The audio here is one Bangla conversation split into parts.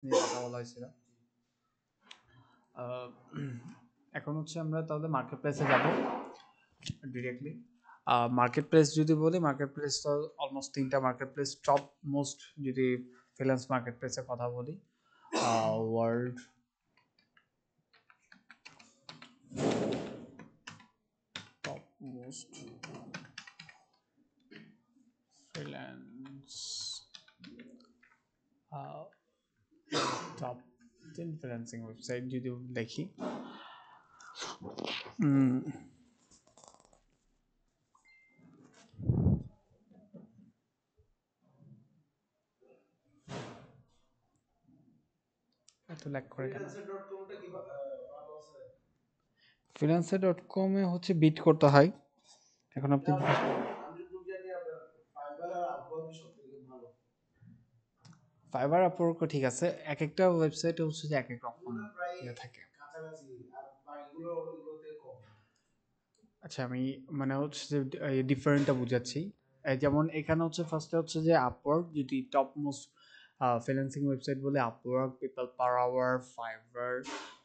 নিয়ে কথা বলা হয়েছিল। আহ, এখন হচ্ছে আমরা তাহলে মার্কেট প্লেসে যাব ডিরেক্টলি। মার্কেট প্লেস যদি বলি, মার্কেট প্লেস তো অলমোস্ট তিনটা মার্কেট প্লেস টপ মোস্ট, যদি ফ্রিল্যান্স মার্কেট প্লেসের কথা বলি, world top most freelance, top 10 freelancing website যদি দেখি, এত ল্যাগ করে কেন? freelancer.com এ হচ্ছে বিট করতে হয়। এখন আপনি ফাইবার আপওয়ার্ক ঠিক আছে, এক একটা ওয়েবসাইটে হচ্ছে যে এক এক রকম ইয়ে থাকে। আচ্ছা আমি মানে হচ্ছে যে ডিফারেন্টটা বুঝাচ্ছি। যেমন এখানে হচ্ছে ফার্স্টে হচ্ছে যে আপওয়ার্ক, যদি টপ মোস্ট ফ্রিল্যান্সিং ওয়েবসাইট বলে Upwork, people per hour, Fiverr,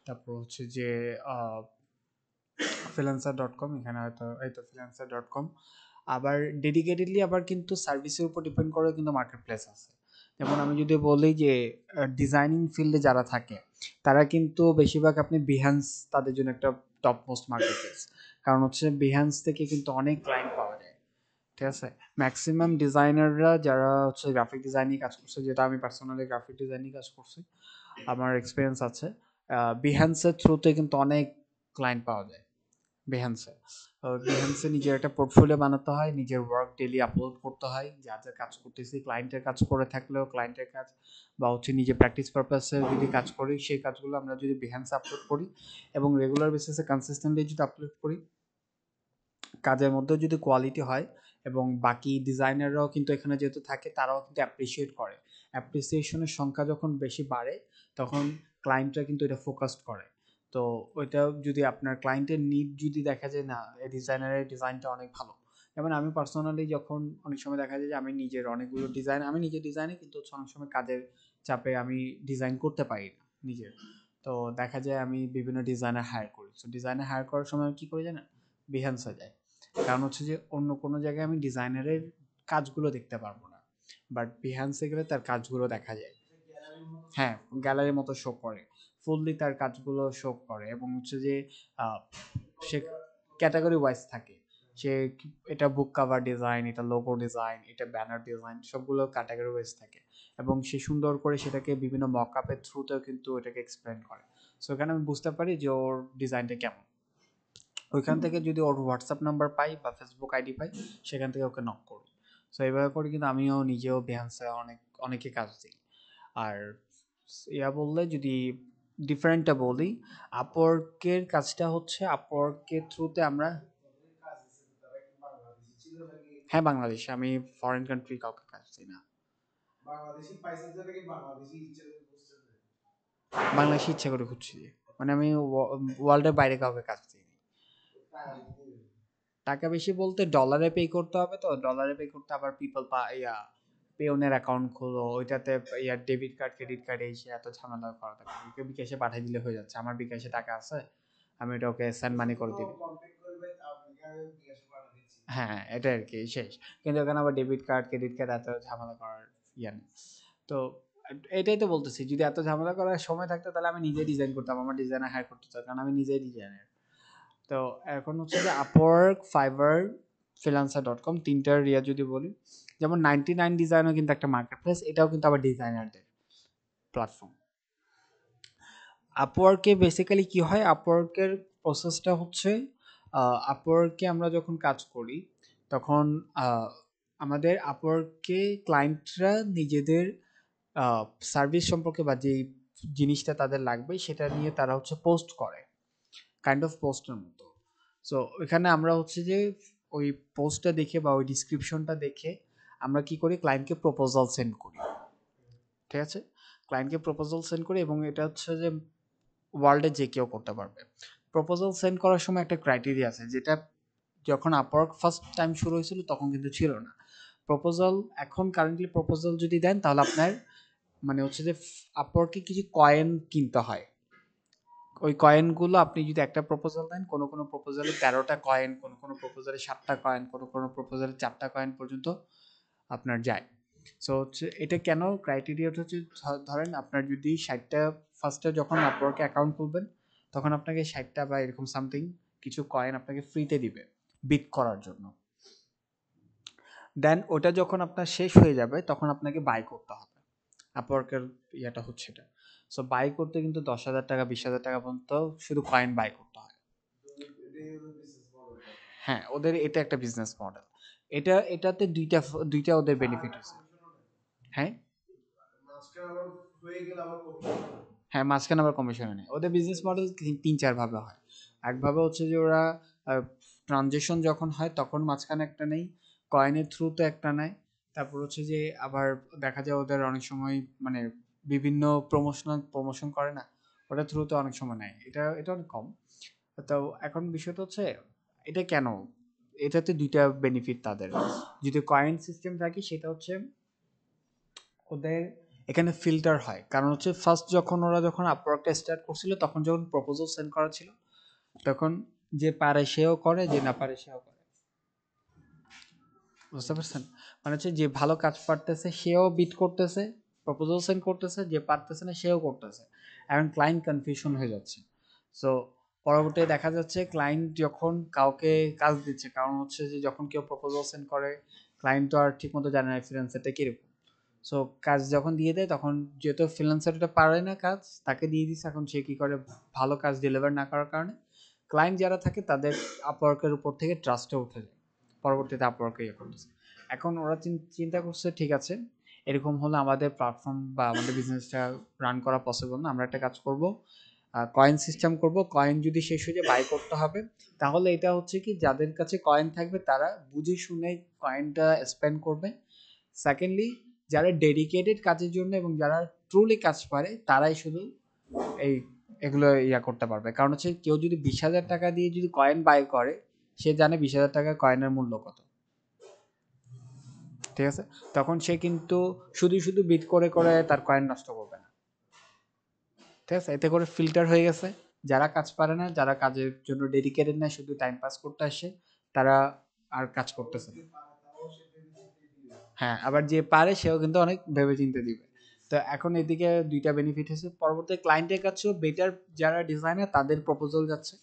তারপর হচ্ছে যে freelancer.com, এখানে হয়তো এই তো freelancer.com। আবার ডেডিকেটেডলি আবার কিন্তু সার্ভিসের উপর ডিপেন্ড করে কিন্তু মার্কেট প্লেস আছে। যেমন আমি যদি বলি যে ডিজাইনিং ফিল্ডে যারা থাকে তারা কিন্তু বেশিরভাগ আপনি বিহান্স তাদের জন্য একটা টপ মোস্ট মার্কেট প্লেস। কারণ হচ্ছে বিহান্স থেকে কিন্তু অনেক ক্লায়েন্ট পাওয়া যায়, ঠিক আছে। ম্যাক্সিমাম ডিজাইনাররা যারা হচ্ছে গ্রাফিক ডিজাইনিং কাজ করছে, যেটা আমি পার্সোনালি গ্রাফিক ডিজাইনিং কাজ করছি, আমার এক্সপিরিয়েন্স আছে, বিহান্সের থ্রুতে কিন্তু অনেক ক্লায়েন্ট পাওয়া যায় বেহান্সে। বেহান্সে নিজের একটা পোর্টফোলিও বানাতে হয়, নিজের ওয়ার্ক ডেলি আপলোড করতে হয়, যা যা কাজ করতেছি, ক্লায়েন্টের কাজ করে থাকলেও ক্লায়েন্টের কাজ, বা হচ্ছে নিজে প্র্যাকটিস পারপাসে যদি কাজ করি সেই কাজগুলো আমরা যদি বেহান্সে আপলোড করি এবং রেগুলার বেসিসে কনসিস্টেন্টলি যদি আপলোড করি, কাজের মধ্যেও যদি কোয়ালিটি হয় এবং বাকি ডিজাইনাররাও কিন্তু এখানে যেহেতু থাকে তারাও কিন্তু অ্যাপ্রিসিয়েট করে, অ্যাপ্রিসিয়েশনের সংখ্যা যখন বেশি বাড়ে তখন ক্লায়েন্টরা কিন্তু এটা ফোকাসড করে। তো ওইটা যদি আপনার ক্লায়েন্টের নিড যদি দেখা যায় না এই ডিজাইনারের ডিজাইনটা অনেক ভালো, যেমন আমি পার্সোনালি যখন অনেক সময় দেখা যায় যে আমি নিজের অনেকগুলো ডিজাইন আমি নিজে ডিজাইনে, কিন্তু হচ্ছে অনেক সময় কাজের চাপে আমি ডিজাইন করতে পারি না নিজের, তো দেখা যায় আমি বিভিন্ন ডিজাইনার হায়ার করি। তো ডিজাইনার হায়ার করার সময় আমি কী করি জানেন, বিহান্সে যাই। কারণ হচ্ছে যে অন্য কোনো জায়গায় আমি ডিজাইনারের কাজগুলো দেখতে পারবো না, বাট বিহান্সে গেলে তার কাজগুলো দেখা যায়। হ্যাঁ, গ্যালারির মতো শো করে, ফুললি তার কাজগুলো শো করে এবং হচ্ছে যে আহ, সে ক্যাটাগরি ওয়াইজ থাকে। সে এটা বুক কাভার ডিজাইন, এটা লোগো ডিজাইন, এটা ব্যানার ডিজাইন, সবগুলো ক্যাটাগরি ওয়াইজ থাকে এবং সে সুন্দর করে সেটাকে বিভিন্ন মকআপের থ্রুতেও কিন্তু এটাকে এক্সপ্লেন করে। সো এখানে আমি বুঝতে পারি যে ওর ডিজাইনটা কেমন। ওইখান থেকে যদি ওর হোয়াটসঅ্যাপ নাম্বার পাই বা ফেসবুক আইডি পাই, সেখান থেকে ওকে নক করি। সো এইভাবে করে কিন্তু আমিও নিজেও বেহান্সে অনেকে কাজ দিই। আর ইয়া বললে যদি ডিফারেন্টটা বলি, আপওয়ার্কের কাজটা হচ্ছে আপওয়ার্কের থ্রুতে আমরা, হ্যাঁ বাংলাদেশে, আমি ফরেন কান্ট্রি কাউকে কাজ দিই না। বাংলাদেশে ইচ্ছা করে খুঁজছি, মানে আমি ওয়ার্ল্ডের বাইরে কাউকে কাজ দিই। টাকা বেশি বলতে ডলারে পে করতে হবে, তো ডলারে পে করতে আবার পিপল পা ইয়া পেওনের অ্যাকাউন্ট খোলো, ওইটাতে ইয়া ডেবিট কার্ড ক্রেডিট কার্ড এসে এত ঝামেলা করা থাকে, ওকে বিকাশে পাঠিয়ে দিলে হয়ে যাচ্ছে, আমার বিকাশে টাকা আছে, আমি এটা ওকে সেন্ড মানি করে দিবি। হ্যাঁ এটা আর কি শেষ। কিন্তু ওখানে আবার ডেবিট কার্ড ক্রেডিট কার্ড এত ঝামেলা করার ইয়া নেই। তো এটাই তো বলতেছি, যদি এত ঝামেলা করার সময় থাকতো তাহলে আমি নিজে ডিজাইন করতাম, আমার ডিজাইনার হায়ার করতে চাই, কারণ আমি নিজেই ডিজাইনার। তো এখন হচ্ছে যে আপওয়ার্ক, ফাইবার, ফ্রিল্যান্সার.com তিনটার রিয়া যদি বলি, যেমন 99 ডিজাইনও কিন্তু একটা মার্কেট প্লেস, এটাও কিন্তু আবার ডিজাইনারদের প্ল্যাটফর্ম। আপওয়ার্কে বেসিক্যালি কি হয়, আপওয়ার্কের প্রসেসটা হচ্ছে আপওয়ার্কে আমরা যখন কাজ করি তখন আমাদের আপওয়ার্কে ক্লায়েন্টরা নিজেদের সার্ভিস সম্পর্কে বা যেই জিনিসটা তাদের লাগবে সেটা নিয়ে তারা হচ্ছে পোস্ট করে, কাইন্ড অফ পোস্টের মতো। সো ওইখানে আমরা হচ্ছে যে ওই পোস্টটা দেখে বা ওই ডিসক্রিপশনটা দেখে আমরা কি করি, ক্লায়েন্টকে প্রপোজাল সেন্ড করি, ঠিক আছে। ক্লায়েন্টকে প্রপোজাল সেন্ড করি এবং এটা হচ্ছে যে ওয়ার্ল্ডে যে কেউ করতে পারবে। প্রপোজাল সেন্ড করার সময় একটা ক্রাইটেরিয়া আছে, যেটা যখন আপওয়ার্ক ফার্স্ট টাইম শুরু হয়েছিল তখন কিন্তু ছিল না। প্রপোজাল এখন কারেন্টলি প্রপোজাল যদি দেন তাহলে আপনার মানে হচ্ছে যে আপওয়ার্কে কিছু কয়েন কিনতে হয়। ওই কয়েনগুলো আপনি যদি একটা প্রপোজাল দেন, কোনো কোনো প্রপোজালে 13টা কয়েন, কোনো কোনো প্রপোজালে 7টা কয়েন, কোনো কোনো প্রপোজালে 4টা কয়েন পর্যন্ত আপনার যায়। সো হচ্ছে এটা কেন ক্রাইটেরিয়াটা হচ্ছে, ধরেন আপনার যদি 60টা ফার্স্টে যখন আপওয়ার্কে অ্যাকাউন্ট খুলবেন, তখন আপনাকে 60টা বা এরকম সামথিং কিছু কয়েন আপনাকে ফ্রিতে দিবে বিট করার জন্য। দেন ওটা যখন আপনার শেষ হয়ে যাবে তখন আপনাকে বাই করতে হবে। আপওয়ার্কের ইয়েটা হচ্ছে এটা। সো বাই করতে কিন্তু 10,000 টাকা 20,000 টাকা পর্যন্ত শুধু কয়েন বাই করতে হয়। হ্যাঁ, ওদের এটা একটা বিজনেস মডেল। এটাতে দুইটা ওদের বেনিফিট আছে। হ্যাঁ, হ্যাঁ, মাঝখানে আবার কমিশন নেয়। ওদের বিজনেস মডেল 3-4 ভাবে হয়। একভাবে হচ্ছে যে ওরা ট্রানজেকশন যখন হয় তখন মাঝখানে একটা নেই, কয়েনের থ্রুতে একটা নেয়। তারপর হচ্ছে যে আবার দেখা যায় ওদের অনেক সময় মানে বিভিন্ন প্রমোশন করে না, ওটার থ্রুতে অনেক সময় নেয়। এটা অনেক কম। তো এখন বিষয়টা হচ্ছে এটা কেন, এটাতে দুইটা বেনিফিট তাদের। যদি কয়েন সিস্টেম থাকে সেটা হচ্ছে ওদের এখানে ফিল্টার হয়, কারণ হচ্ছে ফার্স্ট যখন আপওয়ার্কটা স্টার্ট করছিল, তখন যখন প্রপোজাল সেন্ড করা ছিল, তখন যে পারে সেও করে, যে না পারে সেও করে। বুঝতে পারছেন? মানে হচ্ছে যে ভালো কাজ পারতেছে সেও বিট করতেছে, প্রপোজাল সেন্ড করতেছে, যে পারতেছে না সেও করতেছে। এখন ক্লায়েন্ট কনফিউশন হয়ে যাচ্ছে। সো পরবর্তীতে দেখা যাচ্ছে ক্লায়েন্ট যখন কাউকে কাজ দিচ্ছে, কারণ হচ্ছে যে যখন কেউ প্রপোজাল সেন্ড করে, ক্লায়েন্ট তো আর ঠিকমতো জানে না ফ্রিল্যান্সারটা কিরকম। সো কাজ যখন দিয়ে দেয়, তখন যেহেতু ফ্রিল্যান্সারটা পারে না কাজ, তাকে দিয়ে দিচ্ছে। এখন সে কি করে, ভালো কাজ ডেলিভার না করার কারণে ক্লায়েন্ট যারা থাকে তাদের আপওয়ার্কের উপর থেকে ট্রাস্টটা উঠে যায়। পরবর্তীতে আপওয়ার্কে ইয়ে করতেছে। এখন ওরা চিন্তা করছে, ঠিক আছে, এরকম হলে আমাদের প্ল্যাটফর্ম বা আমাদের বিজনেসটা রান করা পসিবল না। আমরা একটা কাজ করব, কয়েন সিস্টেম করব। কয়েন যদি শেষ হয়ে যায় বাই করতে হবে। তাহলে এটা হচ্ছে কি, যাদের কাছে কয়েন থাকবে তারা বুঝে শুনে কয়েনটা স্পেন্ড করবে। সেকেন্ডলি, যারা ডেডিকেটেড কাজের জন্য এবং যারা ট্রুলি কাজ পারে, তারাই শুধু এই এগুলো ইয়া করতে পারবে। কারণ হচ্ছে কেউ যদি 20,000 টাকা দিয়ে যদি কয়েন বাই করে, সে জানে 20,000 টাকা কয়েনের মূল্য কত। ঠিক আছে? তখন সে কিন্তু শুধু শুধু বিট করে করে তার কয়েন নষ্ট করবে না। ঠিক আছে? এতে করে ফিল্টার হয়ে গেছে। যারা কাজ পারে না, যারা কাজের জন্য ডেডিকেটেড না, শুধু টাইম পাস করতে আসে, তারা আর কাজ করতেছে না। হ্যাঁ, আবার যে পারে সেও কিন্তু অনেক ভেবে চিন্তে দিবে। তো এখন এদিকে দুইটা বেনিফিট হয়েছে। পরবর্তীতে ক্লায়েন্টের কাছেও বেটার, যারা ডিজাইনার তাদের প্রপোজাল যাচ্ছে।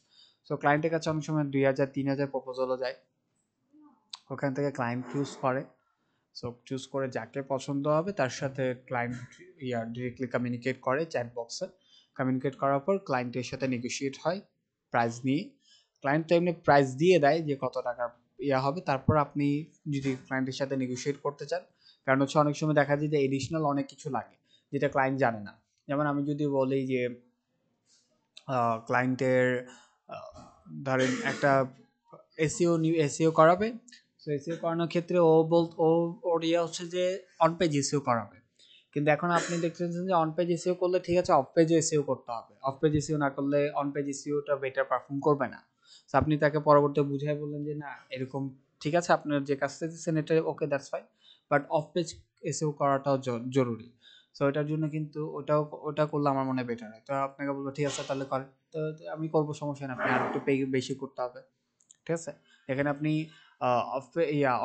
সো ক্লায়েন্টের কাছে অনেক সময় 2,000-3,000 প্রপোজালও যায়। ওখান থেকে ক্লায়েন্ট চুজ করে। সো চুজ করে যাকে পছন্দ হবে তার সাথে ক্লায়েন্ট ডিরেক্টলি কমিউনিকেট করে চ্যাট বক্সে। কমিউনিকেট করার পর ক্লায়েন্টের সাথে নেগোশিয়েট হয় প্রাইস নিয়ে। ক্লায়েন্ট তো এমনি প্রাইস দিয়ে দেয় যে কত টাকা হবে। তারপর আপনি যদি ক্লায়েন্টের সাথে নেগোশিয়েট করতে চান, কারণ হচ্ছে অনেক সময় দেখা যায় যে এডিশনাল অনেক কিছু লাগে যেটা ক্লায়েন্ট জানে না। যেমন আমি যদি বলি যে ক্লায়েন্টের ধরেন একটা এসইও করাবে। তো এসইও করানোর ক্ষেত্রে ওর ইয়ে হচ্ছে যে অন পেজ এসইও করাবে। কিন্তু এখন আপনি দেখতেছেন যে অন পেজ এসইও করলে ঠিক আছে, অফ পেজও এসইও করতে হবে। অফ পেজ এসইও না করলে অন পেজ এসইওটা বেটার পারফর্ম করবে না। তো আপনি তাকে পরবর্তীতে বুঝাই বললেন যে না, এরকম ঠিক আছে, আপনার যে কাজটা দিচ্ছেন এটা okay, that's fine, but off page SEO করাটাও জরুরি। সো এটার জন্য কিন্তু ওটা করলে আমার মনে হয় বেটার হয়। তো আপনাকে বলবো ঠিক আছে তাহলে করেন। তো আমি করবো, সমস্যা না, আপনি আর একটু বেশি করতে হবে। ঠিক আছে? এখানে আপনি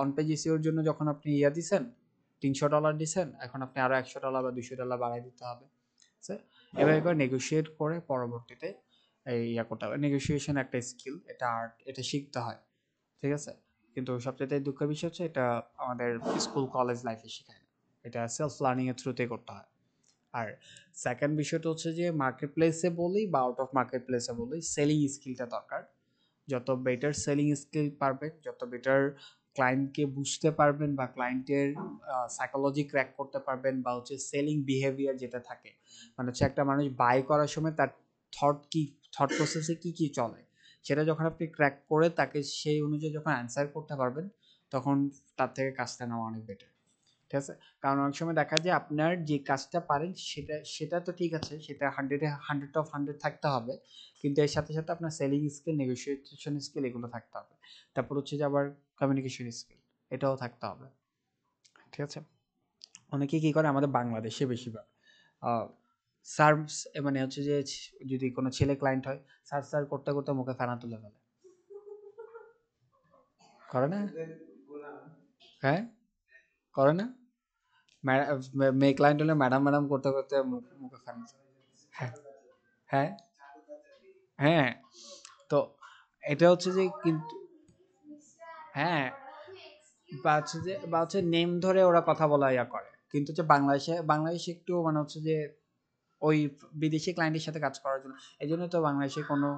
অন পেজ এসইওর জন্য যখন আপনি দিছেন, $300 দিছেন, এখন আপনি আরো $100 বা $200 বাড়ায় দিতে হবে। ঠিক আছে? এভাবে করে নেগোশিয়েট করে পরবর্তীতে করতে হবে। নেগোশিয়েশন একটা স্কিল, এটা আর্ট, এটা শিখতে হয়। ঠিক আছে? কিন্তু সবচাইতে দুঃখের বিষয় হচ্ছে এটা আমাদের স্কুল কলেজ লাইফে শেখায় না। এটা সেলফ লার্নিং এর থ্রুতে করতে হয়। আর সেকেন্ড বিষয়টা হচ্ছে যে মার্কেট প্লেসে বলি বা আউট অফ মার্কেট প্লেসে বলি, সেলিং স্কিলটা দরকার। যত বেটার সেলিং স্কিল পারবেন, যত বেটার ক্লায়েন্টকে বুঝতে পারবেন বা ক্লায়েন্টের সাইকোলজি ক্র্যাক করতে পারবেন, বা হচ্ছে সেলিং বিহেভিয়ার যেটা থাকে, মানে হচ্ছে একটা মানুষ বাই করার সময় তার থট প্রসেসে কি কি চলে, সেটা যখন আপনি ক্র্যাক করে তাকে সেই অনুযায়ী যখন অ্যান্সার করতে পারবেন, তখন তার থেকে কাজটা নেওয়া অনেক বেটার। ঠিক আছে? কারণ অনেক সময় দেখা যায় আপনার যে কাজটা পারেন সেটা সেটা তো ঠিক আছে, সেটা 100 থাকতে হবে। কিন্তু এর সাথে সাথে আপনার সেলিং স্কিল, নেগোসিয়েশন স্কিল এগুলো থাকতে হবে। তারপর হচ্ছে যে আবার কমিউনিকেশন স্কিল, এটাও থাকতে হবে। ঠিক আছে? অনেকে কি করে আমাদের বাংলাদেশে বেশিরভাগ সার্ভস মানে হচ্ছে যে যদি কোনো ছেলে ক্লায়েন্ট হয়, স্যার স্যার করতে করতে মুখে ফেনা তুলে ফেলে, করে না? হ্যাঁ, করে না? মেয়ে ক্লায়েন্ট হলে ম্যাডাম ম্যাডাম করতে করতে মুখে ফেনা। হ্যাঁ, হ্যাঁ, হ্যাঁ। তো এটা হচ্ছে যে কিন্তু, হ্যাঁ, বা হচ্ছে নেম ধরে ওরা কথা বলা ইয়া করে, কিন্তু হচ্ছে বাংলাদেশে একটু মানে হচ্ছে যে ওই বিদেশি ক্লায়েন্টের সাথে কাজ করার জন্য, এই জন্য তো বাংলাদেশে কোনো,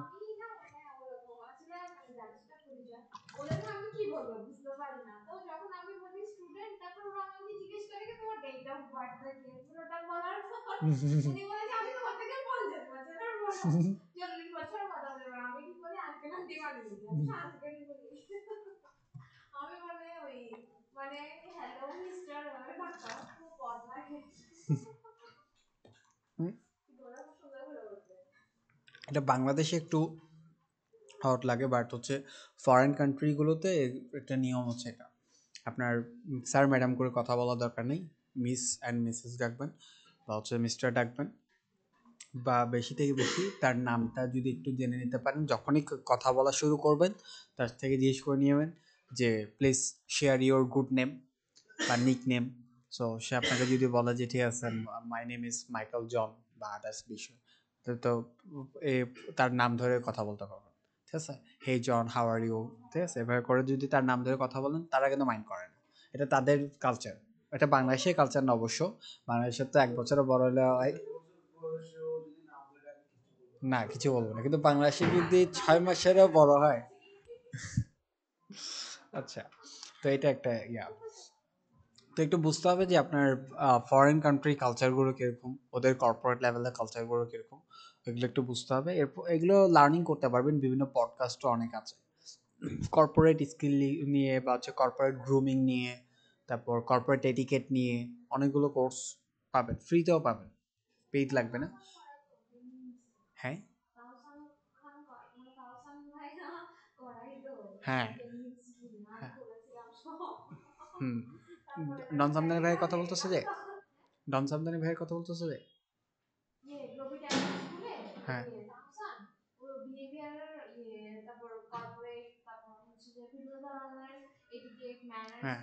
এটা বাংলাদেশে একটু হট লাগে, বাট হচ্ছে ফরেন কান্ট্রিগুলোতে একটা নিয়ম হচ্ছে এটা, আপনার স্যার ম্যাডাম করে কথা বলার দরকার নেই, মিস অ্যান্ড মিসেস ডাকবেন বা হচ্ছে মিস্টার ডাকবেন, বা বেশি থেকে বেশি তার নামটা যদি একটু জেনে নিতে পারেন, যখনই কথা বলা শুরু করবেন তার থেকে জিজ্ঞেস করে নেবেন যে please share your good name বা নিক নেম। সো সে আপনাকে যদি বলে যে ঠিক আছে, my name is Michael John বা আদার্স বিষয়, তো এ তার নাম ধরে কথা বলতে পারবেন, ঠিক আছে? হে জন, হাউ আর ইউ, ঠিক আছে? এভাবে করে যদি তার নাম ধরে কথা বলেন, তারা কিন্তু মাইন্ড করে না। এটা তাদের কালচার, এটা বাংলাদেশের কালচার না অবশ্য। বাংলাদেশের তো 1 বছরও বড় হলে হয় না, কিছু বলবো না, কিন্তু বাংলাদেশে যদি 6 মাসেরও বড় হয়। আচ্ছা, তো এটা একটা ইয়া। তো একটু বুঝতে হবে যে আপনার ফরেন কান্ট্রি কালচারগুলো কিরকম, ওদের কর্পোরেট লেভেলের কালচারগুলো কিরকম, এগুলো একটু বুঝতে হবে। এরপর এগুলো লার্নিং করতে পারবেন, বিভিন্ন পডকাস্টও অনেক আছে কর্পোরেট স্কিল নিয়ে, বা হচ্ছে কর্পোরেট গ্রুমিং নিয়ে, তারপর কর্পোরেট এটিকেট নিয়ে অনেকগুলো কোর্স পাবেন, ফ্রিতেও পাবেন, পেইড লাগবে না। হ্যাঁ, হ্যাঁ, হ্যাঁ, হুম। ডন সামদানি ভাইয়ের কথা বলতেছে যে, ডন সামদানি ভাইয়ের কথা বলতেছে যে, হ্যাঁ, হ্যাঁ,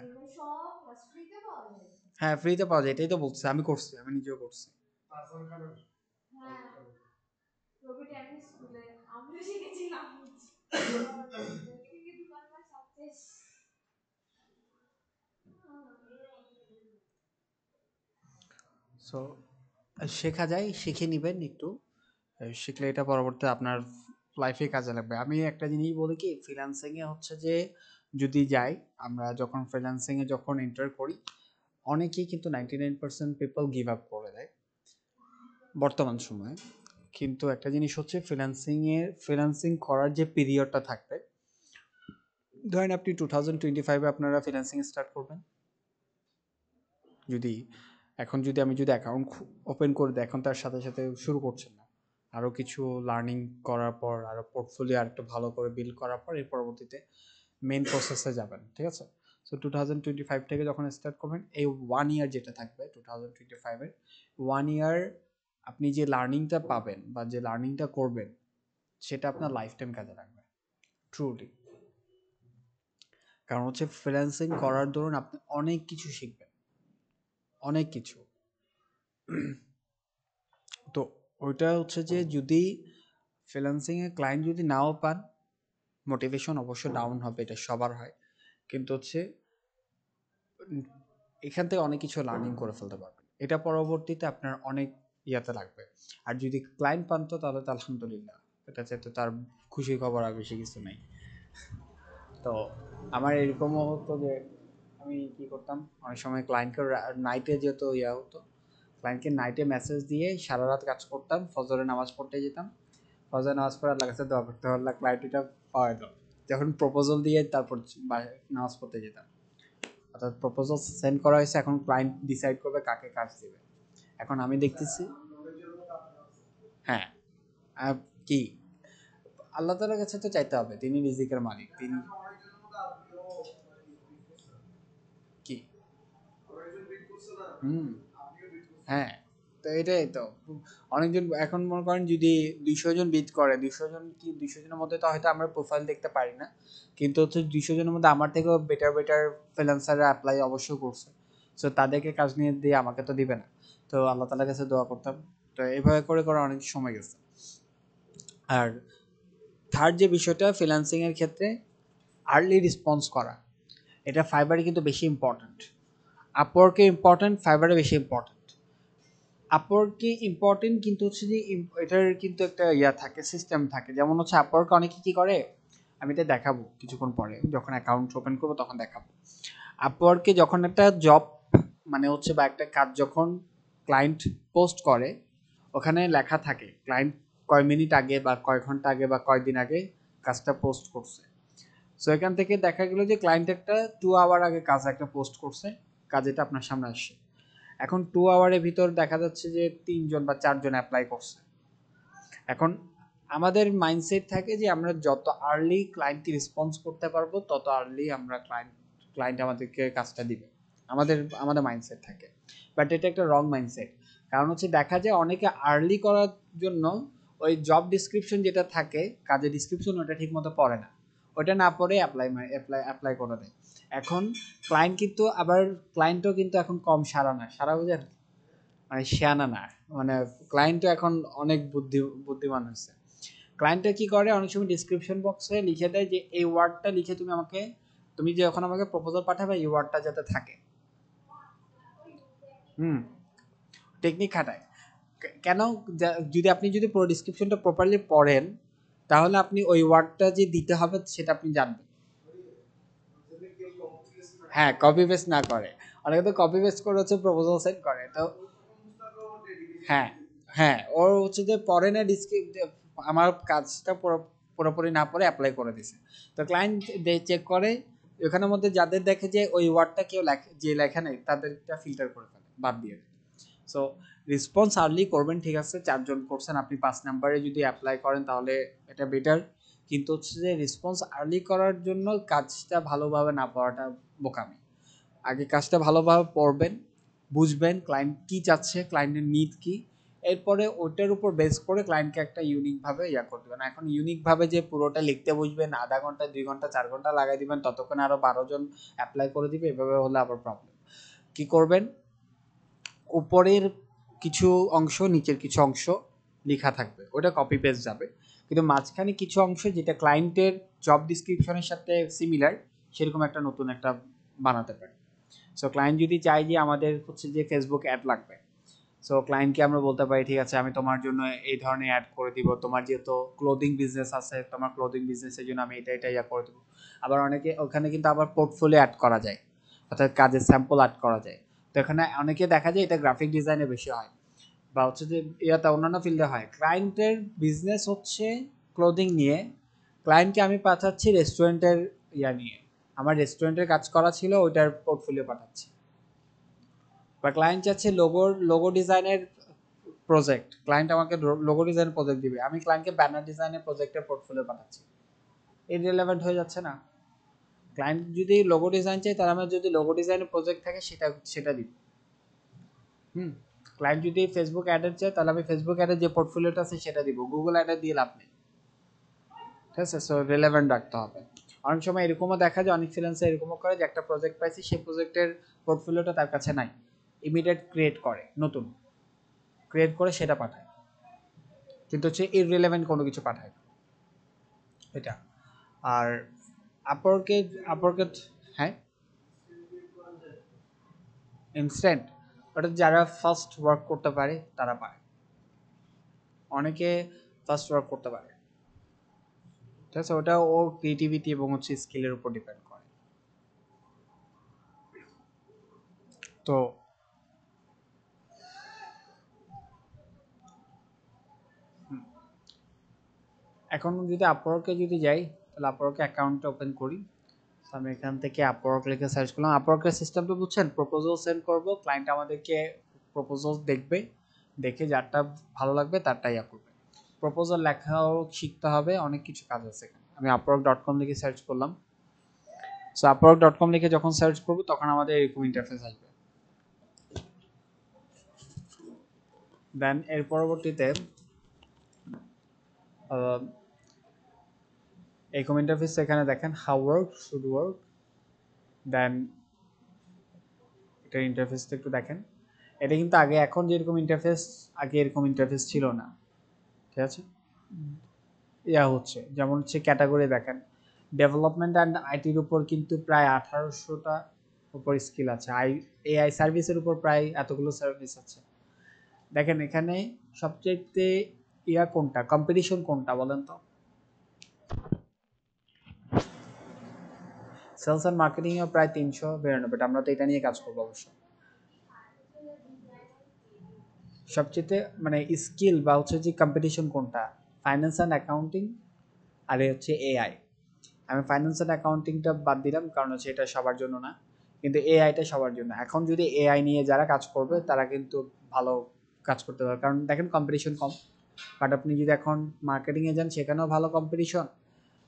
হ্যাঁ, ফ্রিতে পাওয়া যায়, এটাই তো বলছি, আমি করছি, আমি নিজেও করছি। সো শেখা যায়, শিখে নিবেন একটু, শিখলে এটা পরবর্তী আপনার লাইফে কাজে লাগবে। আমি একটা জিনিস বলি কি, ফ্রিল্যান্সিং এ হচ্ছে যে যদি যাই, আমরা যখন ফ্রিল্যান্সিং এ যখন এন্টার করি, অনেকেই কিন্তু 99% পিপল গিভ আপ করে দেয় বর্তমান সময়ে। কিন্তু একটা জিনিস হচ্ছে, ফ্রিল্যান্সিং করার যে পিরিয়ডটা থাকবে, ধরেন আপনি 2025-এ আপনারা ফ্রিল্যান্সিং স্টার্ট করবেন, যদি এখন যদি আমি যদি অ্যাকাউন্ট ওপেন করে দিই, এখন তার সাথে সাথে শুরু করছেন না, আরও কিছু লার্নিং করার পর, আরও পোর্টফোলিও আর একটু ভালো করে বিল্ড করার পর, এর পরবর্তীতে মেন প্রসেসে যাবেন, ঠিক আছে? সো 2025 থেকে যখন স্টার্ট করবেন, এই 1 ইয়ার যেটা থাকবে 2025-এর 1 ইয়ার, আপনি যে লার্নিংটা পাবেন বা যে লার্নিংটা করবেন, সেটা আপনার লাইফ টাইম কাজে লাগবে, ট্রুলি। কারণ হচ্ছে ফ্রিল্যান্সিং করার দরুন আপনি অনেক কিছু শিখবেন, অনেক কিছু। তো ওইটা হচ্ছে যে যদি ফ্রিল্যান্সিংয়ে ক্লায়েন্ট যদি নাও পান, মোটিভেশন অবশ্য ডাউন হবে, এটা সবার হয়, কিন্তু হচ্ছে এখান থেকে অনেক কিছু লার্নিং করে ফেলতে পারবেন, এটা পরবর্তীতে আপনার অনেক ইয়াতে লাগবে। আর যদি ক্লায়েন্ট পান তো তাহলে তো আলহামদুলিল্লাহ, এটা চাইতে তার খুশির খবর আর বেশি কিছু নেই। তো আমার এরকমও হতো যে আমি কি করতাম, অনেক সময় ক্লায়েন্টকে নাইটে যেহেতু ইয়া হতো, ক্লায়েন্টকে নাইটে মেসেজ দিয়ে সারা রাত কাজ করতাম, ফজরে নামাজ পড়তে যেতাম, ফজরে নামাজ পড়ে আল্লাহর কাছে দোয়া করতে, আল্লাহ ক্লায়েন্ট এটা পাওয়া দাও, যখন প্রপোজাল দিয়ে তারপর নামাজ পড়তে যেতাম। অর্থাৎ প্রপোজাল সেন্ড করা হয়েছে, এখন ক্লায়েন্ট ডিসাইড করবে কাকে কাজ দিবে। এখন আমি দেখতেছি, হ্যাঁ, আর কি, আল্লাহ তাআলার কাছে তো চাইতে হবে, তিনি রিজিকের মালিক, তিনি কি, হুম, হ্যাঁ, তো এটাই তো অনেকজন এখন মনে করেন যদি 200 জন বিড করে, 200 জন কি 200 জনের মধ্যে তো হয়তো আমরা প্রোফাইল দেখতে পারি না, কিন্তু হচ্ছে 200 জনের মধ্যে আমার থেকেও বেটার বেটার ফ্রিল্যান্সাররা অ্যাপ্লাই অবশ্যই করছে। সো তাদেরকে কাজ নিয়ে দিয়ে আমাকে তো দিবে না। তো আল্লাহ তাআলার কাছে দোয়া করতাম। তো এইভাবে করে করে অনেক সময় গেছে। আর থার্ড যে বিষয়টা ফ্রিল্যান্সিং এর ক্ষেত্রে আর্লি রেসপন্স করা, এটা ফাইবারে কিন্তু বেশি ইম্পর্ট্যান্ট। আপওয়ার্কে ইম্পর্ট্যান্ট, ফাইবারে বেশি ইম্পর্ট্যান্ট। আপওয়ার্কে ইম্পর্টেন্ট, কিন্তু হচ্ছে যে এটার কিন্তু একটা ইয়া থাকে, সিস্টেম থাকে। যেমন হচ্ছে আপওয়ার্কে অনেকে কি করে, আমি এটা দেখাবো কিছুক্ষণ পরে যখন অ্যাকাউন্ট ওপেন করবো তখন দেখাবো। আপওয়ার্কে যখন একটা জব মানে হচ্ছে বা একটা কাজ যখন ক্লায়েন্ট পোস্ট করে, ওখানে লেখা থাকে ক্লায়েন্ট কয় মিনিট আগে বা কয় ঘন্টা আগে বা কয়দিন আগে কাজটা পোস্ট করছে। সো এখান থেকে দেখা গেল যে ক্লায়েন্ট একটা 2 আওয়ার আগে কাজ একটা পোস্ট করছে, কাজ এটা আপনার সামনে আসছে। এখন 2 আওয়ারের ভিতর দেখা যাচ্ছে যে 3 জন বা 4 জন অ্যাপ্লাই করছে। এখন আমাদের মাইন্ডসেট থাকে যে আমরা যত আর্লি ক্লায়েন্টকে রেসপন্স করতে পারবো তত আর্লি আমরা ক্লায়েন্ট আমাদেরকে কাজটা দিবে, আমাদের আমাদের মাইন্ডসেট থাকে। বাট এটা একটা রং মাইন্ডসেট। কারণ হচ্ছে দেখা যায় অনেকে আর্লি করার জন্য ওই জব ডিসক্রিপশন যেটা থাকে, কাজের ডিসক্রিপশন, ওটা ঠিক মতো পড়ে না, ওটা না পড়ে অ্যাপ্লাই করে দেয়। এখন ক্লায়েন্ট কিন্তু আবার ক্লায়েন্টও কিন্তু এখন কম সারা না, সারা বুঝেন, মানে শিয়ানা না, মানে ক্লায়েন্টও এখন অনেক বুদ্ধিমান হয়েছে। ক্লায়েন্টটা কি করে, অনেক সময় ডিসক্রিপশন বক্সে লিখে দেয় যে এই ওয়ার্ডটা লিখে তুমি যখন আমাকে প্রপোজাল পাঠাবে এই ওয়ার্ডটা যাতে থাকে। হুম, টেকনিক খাটায়। কেন, যদি আপনি পুরো ডিসক্রিপশনটা প্রপারলি পড়েন, তাহলে আপনি ওই ওয়ার্ডটা যে দিতে হবে সেটা আপনি জানবেন। হ্যাঁ, কপি পেস্ট না করে, অনেকে তো কপি পেস্ট করে হচ্ছে প্রপোজাল সেন্ড করে। তো হ্যাঁ, হ্যাঁ, ওর হচ্ছে যে পড়ে না আমার কাজটা পুরোপুরি না পড়ে অ্যাপ্লাই করে দিছে। তো ক্লায়েন্ট চেক করে, ওখানের মধ্যে যাদের দেখে যে ওই ওয়ার্ডটা কেউ লেখে, যে লেখা নেই তাদেরটা ফিল্টার করে ফেলে, বাদ দিয়ে দেয়। সো রেসপন্স আর্লি করবেন, ঠিক আছে, 4 জন করছেন, আপনি 5 নাম্বারে যদি অ্যাপ্লাই করেন তাহলে এটা বেটার। কিন্তু হচ্ছে যে রেসপন্স আর্লি করার জন্য কাজটা ভালোভাবে না পড়াটা বোকামি। আগে কাজটা ভালোভাবে পড়বেন, বুঝবেন ক্লায়েন্ট কি চাচ্ছে, ক্লায়েন্টের নিড কি, এরপরে ওটার উপর বেস করে ক্লায়েন্টকে একটা ইউনিকভাবে করে দেবেন। এখন ইউনিকভাবে যে পুরোটা লিখতে বুঝবেন, আধা ঘন্টা 2 ঘন্টা 4 ঘন্টা লাগাই দিবেন, ততক্ষণে আরও 12 জন অ্যাপ্লাই করে দিবে, এভাবে হলে আবার প্রবলেম। কি করবেন, উপরের কিছু অংশ নিচের কিছু অংশ লেখা থাকবে, ওটা কপি পেস্ট যাবে, কিন্তু মাঝখানে কিছু অংশ যেটা ক্লায়েন্টের জব ডিসক্রিপশনের সাথে সিমিলার, সেরকম একটা নতুন একটা বানাতে পারে। সো ক্লায়েন্ট যদি চায় যে আমাদের হচ্ছে যে ফেসবুক অ্যাড লাগবে, সো ক্লায়েন্টকে আমরা বলতে পারি ঠিক আছে আমি তোমার জন্য এই ধরনের অ্যাড করে দিব, তোমার যেহেতু ক্লোদিং বিজনেস আছে, তোমার ক্লোদিং বিজনেসের জন্য আমি এটা করে দেবো। আবার অনেকে ওখানে কিন্তু আবার পোর্টফোলিও অ্যাড করা যায়, অর্থাৎ কাজের স্যাম্পল অ্যাড করা যায়। তো এখানে অনেকে দেখা যায় এটা গ্রাফিক ডিজাইনে বেশি হয়, বা হচ্ছে যে ইয়াতে অন্যান্য ফিল্ডে হয়। ক্লায়েন্টের বিজনেস হচ্ছে ক্লোদিং নিয়ে, ক্লায়েন্টকে আমি পাঠাচ্ছি রেস্টুরেন্টের নিয়ে, আমার রেস্টুরেন্টের কাজ করা ছিল, ওইটার পোর্টফোলিও পাঠাচ্ছি। বা ক্লায়েন্ট চাচ্ছে লোগো ডিজাইনের প্রজেক্ট, ক্লায়েন্ট আমাকে লোগো ডিজাইন প্রজেক্ট দিবে, আমি ক্লায়েন্টকে ব্যানার ডিজাইনের প্রজেক্টের পোর্টফোলিও পাঠাচ্ছি। ইররিলেভেন্ট হয়ে যাচ্ছে না? ক্লায়েন্ট যদি লোগো ডিজাইন চাই, তাহলে আমার যদি লোগো ডিজাইনের প্রজেক্ট থাকে সেটা সেটা দিব। হুম, ক্লায়েন্ট যদি ফেসবুক অ্যাডের চায়, তাহলে আমি ফেসবুক অ্যাডের যে পোর্টফোলিওটা আছে সেটা দিব, গুগল অ্যাডের দিয়ে লাভ নেই। ঠিক আছে, সো রিলেভেন্ট রাখতে হবে। অনেক সময় এরকমও দেখা যায়, অনেক ফ্রিল্যান্সার এরকমও করে যে একটা প্রজেক্ট পাইছি, সেই প্রজেক্টের পোর্টফোলিওটা তার কাছে নাই, ইমিডিয়েট ক্রিয়েট করে, নতুন ক্রিয়েট করে সেটা পাঠায়, কিন্তু হচ্ছে ইররিলেভেন্ট কোনো কিছু পাঠায় না। এটা। আর আপওয়ার্কে আপওয়ার্কে হ্যাঁ, ইনস্ট্যান্ট, ওটা যারা ফার্স্ট ওয়ার্ক করতে পারে তারা পায়, অনেকে ফার্স্ট ওয়ার্ক করতে পারে। ঠিক আছে, ওটা ওর ক্রিয়েটিভিটি এবং হচ্ছে স্কিলের উপর ডিপেন্ড করে। তো এখন যদি আপওয়ার্কে যদি যাই, তাহলে আপওয়ার্কে অ্যাকাউন্টটা ওপেন করি। আমি এখান থেকে আপওয়ার্ক লিখে সার্চ করলাম। আপওয়ার্কের সিস্টেমটা বুঝছেন, প্রপোজাল সেন্ড করব, ক্লায়েন্ট আমাদেরকে প্রপোজাল দেখবে, দেখে যারটা ভালো লাগবে তারটাই করবে। প্রপোজাল লেখাও শিখতে হবে, অনেক কিছু কাজ আছে এখানে। আমি upwork.com লিখে সার্চ করলাম। সো upwork.com লিখে যখন সার্চ করব তখন আমাদের এরকম ইন্টারফেস আসবে। দেন এর পরবর্তীতে এরকম ইন্টারফেস এখানে দেখেন হাউ ওয়ার্ক শুড ওয়ার্ক। দেন এটার ইন্টারফেসটা একটু দেখেন। এটা কিন্তু আগে, এখন যেরকম ইন্টারফেস, আগে এরকম ইন্টারফেস ছিল না। ঠিক আছে, ইয়া হচ্ছে যেমন হচ্ছে ক্যাটাগরি দেখেন, ডেভেলপমেন্ট অ্যান্ড আইটির উপর কিন্তু প্রায় 1800টা উপর স্কিল আছে। এআই সার্ভিসের উপর প্রায় এতগুলো সার্ভিস আছে। দেখেন এখানে সবচেয়ে ইয়া কোনটা, কম্পিটিশন কোনটা বলেন তো? সেলস অ্যান্ড মার্কেটিং এও প্রায় 392, আমরা তো এটা নিয়ে কাজ করবো অবশ্য। সবচেয়ে মানে স্কিল বা হচ্ছে যে কম্পিটিশন কোনটা, ফাইন্যান্স অ্যান্ড অ্যাকাউন্টিং আর হচ্ছে এআই। আমি ফাইন্যান্স অ্যান্ড অ্যাকাউন্টিংটা বাদ দিলাম কারণ হচ্ছে এটা সবার জন্য না, কিন্তু এআইটা সবার জন্য। এখন যদি এআই নিয়ে যারা কাজ করবে তারা কিন্তু ভালো কাজ করতে পারবে, কারণ দেখেন কম্পিটিশন কম। বাট আপনি যদি এখন মার্কেটিংয়ে যান সেখানেও ভালো কম্পিটিশন,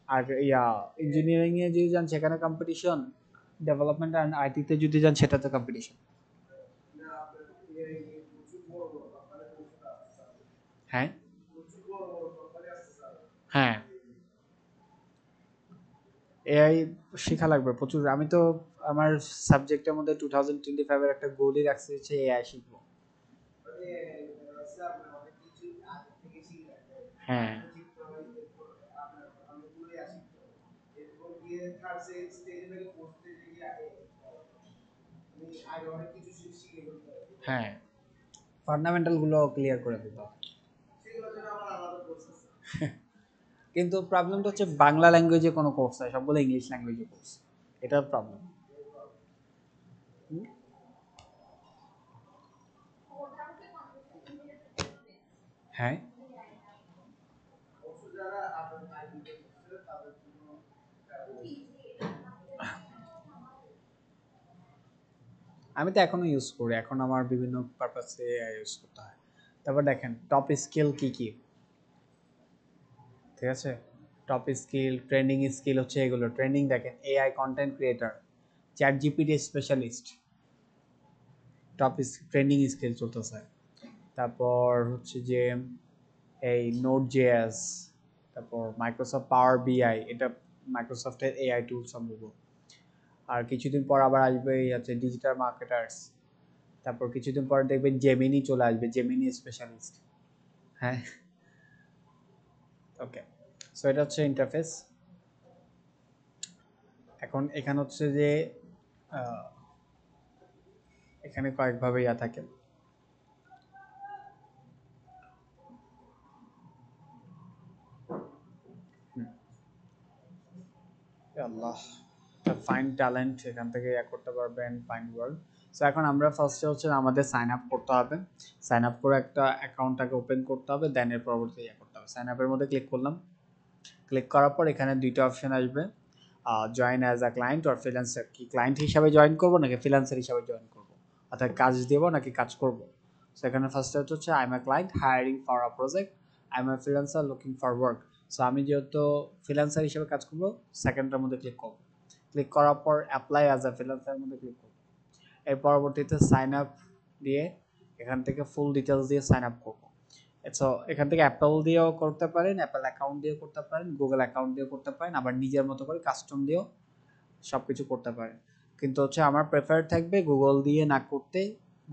আর ইয়া ইঞ্জিনিয়ারিংয়ে যদি যান সেখানে কম্পিটিশন, ডেভেলপমেন্ট অ্যান্ড আইটিতে যদি যান সেটাতে কম্পিটিশন। হ্যাঁ, হ্যাঁ, এআই শেখা লাগবে প্রচুর। আমি তো আমার সাবজেক্টের মধ্যে 2025-এর একটা গোলই রাখছি হচ্ছে এআই শিখবো। হ্যাঁ, হ্যাঁ, ফান্ডামেন্টাল গুলো ক্লিয়ার করে দিতে হবে। কিন্তু প্রবলেমটা হচ্ছে বাংলা ল্যাঙ্গুয়েজে কোনো কোর্স নাই, সবগুলো ইংলিশ ল্যাঙ্গুয়েজে কোর্স, এটার প্রবলেম। হ্যাঁ, আমি তো এখনো ইউজ করি, এখন আমার বিভিন্ন পারপাসে ইউজ করতে হয়। তারপর দেখেন টপ স্কিল কি কি, ঠিক আছে? টপ স্কিল, ট্রেন্ডিং স্কিল হচ্ছে এগুলো। ট্রেন্ডিং দেখেন AI content creator, chat GPT specialist, top trending skill চলতেছে। তারপর হচ্ছে যে এই নোট জেএস, তারপর মাইক্রোসফট পাওয়ার বিআই, এটা মাইক্রোসফটের এআই টুল সম্ভব। আর কিছুদিন পর আবার আসবে হচ্ছে ডিজিটাল মার্কেটার্স। তারপর কিছুদিন পর দেখবেন জেমিনি চলে আসবে, জেমিনি স্পেশালিস্ট। হ্যাঁ, ওকে। সো এটা হচ্ছে ইন্টারফেস। এখন এখানে হচ্ছে যে আহ, এখানে কয়েকভাবে ইয়া থাকে। আল্লাহ, ফাইন্ড ট্যালেন্ট, এখান থেকে ইয়া করতে পারবেন, ফাইন্ড ওয়ার্ক। সো এখন আমরা ফার্স্টে হচ্ছে আমাদের সাইন আপ করতে হবে। সাইন আপ করে একটা অ্যাকাউন্টটাকে ওপেন করতে হবে, দেন এর পরবর্তী ইয়া করতে হবে। সাইন আপের মধ্যে ক্লিক করলাম। ক্লিক করার পর এখানে দুইটা অপশন আসবে, join as a client or freelancer. কি ক্লায়েন্ট হিসাবে জয়েন করবো নাকি ফ্রিল্যান্সার হিসাবে জয়েন করবো, অর্থাৎ কাজ দেবো নাকি কাজ করবো। সো এখানে ফার্স্টে হচ্ছে I M a client hiring for a project, I M a freelancer looking for work. So আমি যেহেতু ফ্রিল্যান্সার হিসেবে কাজ করবো, সেকেন্ডটার মধ্যে ক্লিক করবো। ক্লিক করার পর অ্যাপ্লাই অ্যাজ আ ফ্রিল্যান্সারের মধ্যে ক্লিক করবো। এর পরবর্তীতে সাইন আপ দিয়ে এখান থেকে ফুল ডিটেলস দিয়ে সাইন আপ করবো। সো এখান থেকে অ্যাপেল দিয়েও করতে পারেন, অ্যাপেল অ্যাকাউন্ট দিয়েও করতে পারেন, গুগল অ্যাকাউন্ট দিয়েও করতে পারেন, আবার নিজের মতো করে কাস্টম দিয়েও সব কিছু করতে পারেন। কিন্তু হচ্ছে আমার প্রেফার থাকবে গুগল দিয়ে না করতে।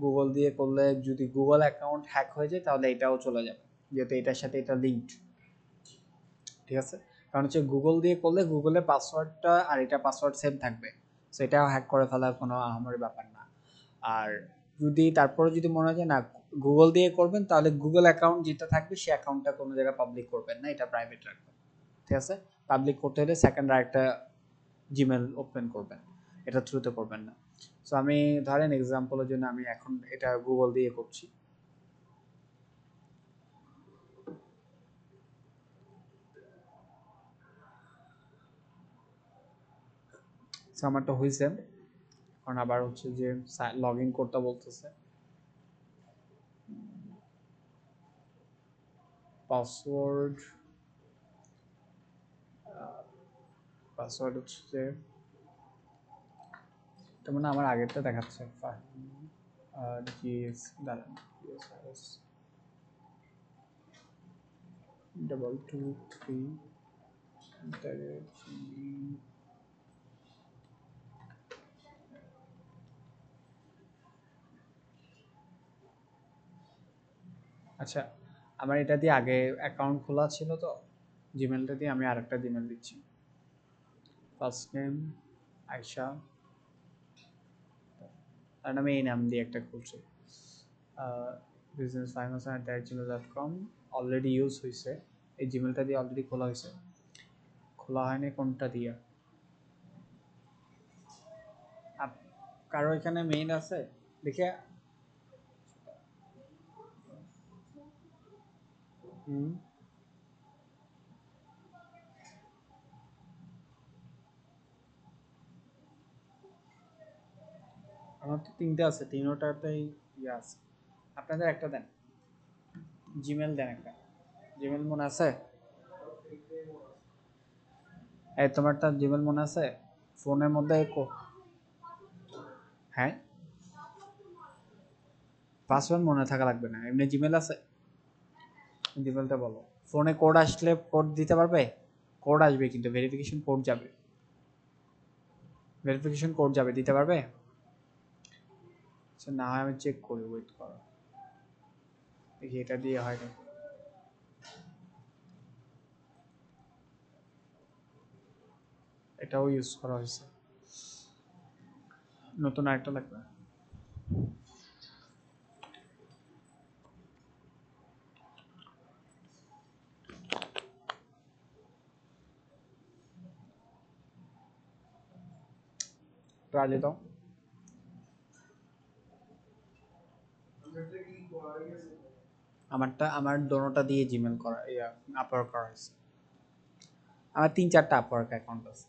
গুগল দিয়ে করলে যদি গুগল অ্যাকাউন্ট হ্যাক হয়ে যায় তাহলে এটাও চলে যাবে, যেহেতু এটার সাথে এটা লিঙ্কড। ঠিক আছে, কারণ হচ্ছে গুগল দিয়ে করলে গুগলের পাসওয়ার্ডটা আর এটা পাসওয়ার্ড সেম থাকবে, সো এটাও হ্যাক করে ফেলার কোনো আহামরি ব্যাপার না। আর যদি তারপরে যদি মনে হয় যে না গুগল দিয়ে করবেন, তাহলে গুগল অ্যাকাউন্ট যেটা থাকবে সেই অ্যাকাউন্টটা কোনো জায়গায় পাবলিক করবেন না, এটা প্রাইভেট রাখবেন। ঠিক আছে, পাবলিক করতে হলে সেকেন্ড আরেকটা জিমেল ওপেন করবেন, এটা থ্রুতে করবেন না। সো আমি ধরেন এক্সাম্পলের জন্য আমি এখন এটা গুগল দিয়ে করছি। সো আমারটা হয়েছে। এখন আবার হচ্ছে যে লগ ইন করতে বলতেছে। পাসওয়ার্ড, পাসওয়ার্ড হচ্ছে যে এটা মানে আমার আগেরটা দেখাচ্ছে। জিএস দাঁড়ান, জিএস 223 আচ্ছা, আমার এটা দিয়ে আগে অ্যাকাউন্ট খোলা ছিল তো, জিমেলটা দিয়ে আমি আরেকটা জিমেল দিচ্ছি। ফার্স্ট নেম আয়শা, আর আমি এই নাম দিয়ে একটা খুলছি, businessfinance@gmail.com। অলরেডি ইউজ হয়েছে, এই জিমেলটা দিয়ে অলরেডি খোলা হয়েছে। খোলা হয়নি কোনটা দিয়ে? কারো এখানে মেইল আছে দেখে? আমার তো তিনটে আছে, তিনোটাতেই ইয়ে আছে। আপনাদের একটা দেন, জিমেল দেন একটা। জিমেল মনে আছে? এই তোমারটা জিমেল মনে আছে? ফোনের মধ্যে হ্যাঁ, পাসওয়ার্ড মনে থাকা লাগবে না, এমনি জিমেল আছে? জিমেলটা বলো। ফোনে কোড আসলে কোড দিতে পারবে? কোড আসবে কিন্তু ভেরিফিকেশন কোড যাবে, ভেরিফিকেশন কোড যাবে, দিতে পারবে? আচ্ছা, না হয় আমি চেক করি, ওয়েট করো দেখি এটা দিয়ে হয় না। এটাও ইউজ করা হয়েছে, নতুন আরেকটা লাগবে। রাজি দাও। আমার দোনোটা দিয়ে জিমেল করা, আপওয়ার্ক করা হয়েছে। আমার 3-4টা আপওয়ার্ক অ্যাকাউন্ট আছে।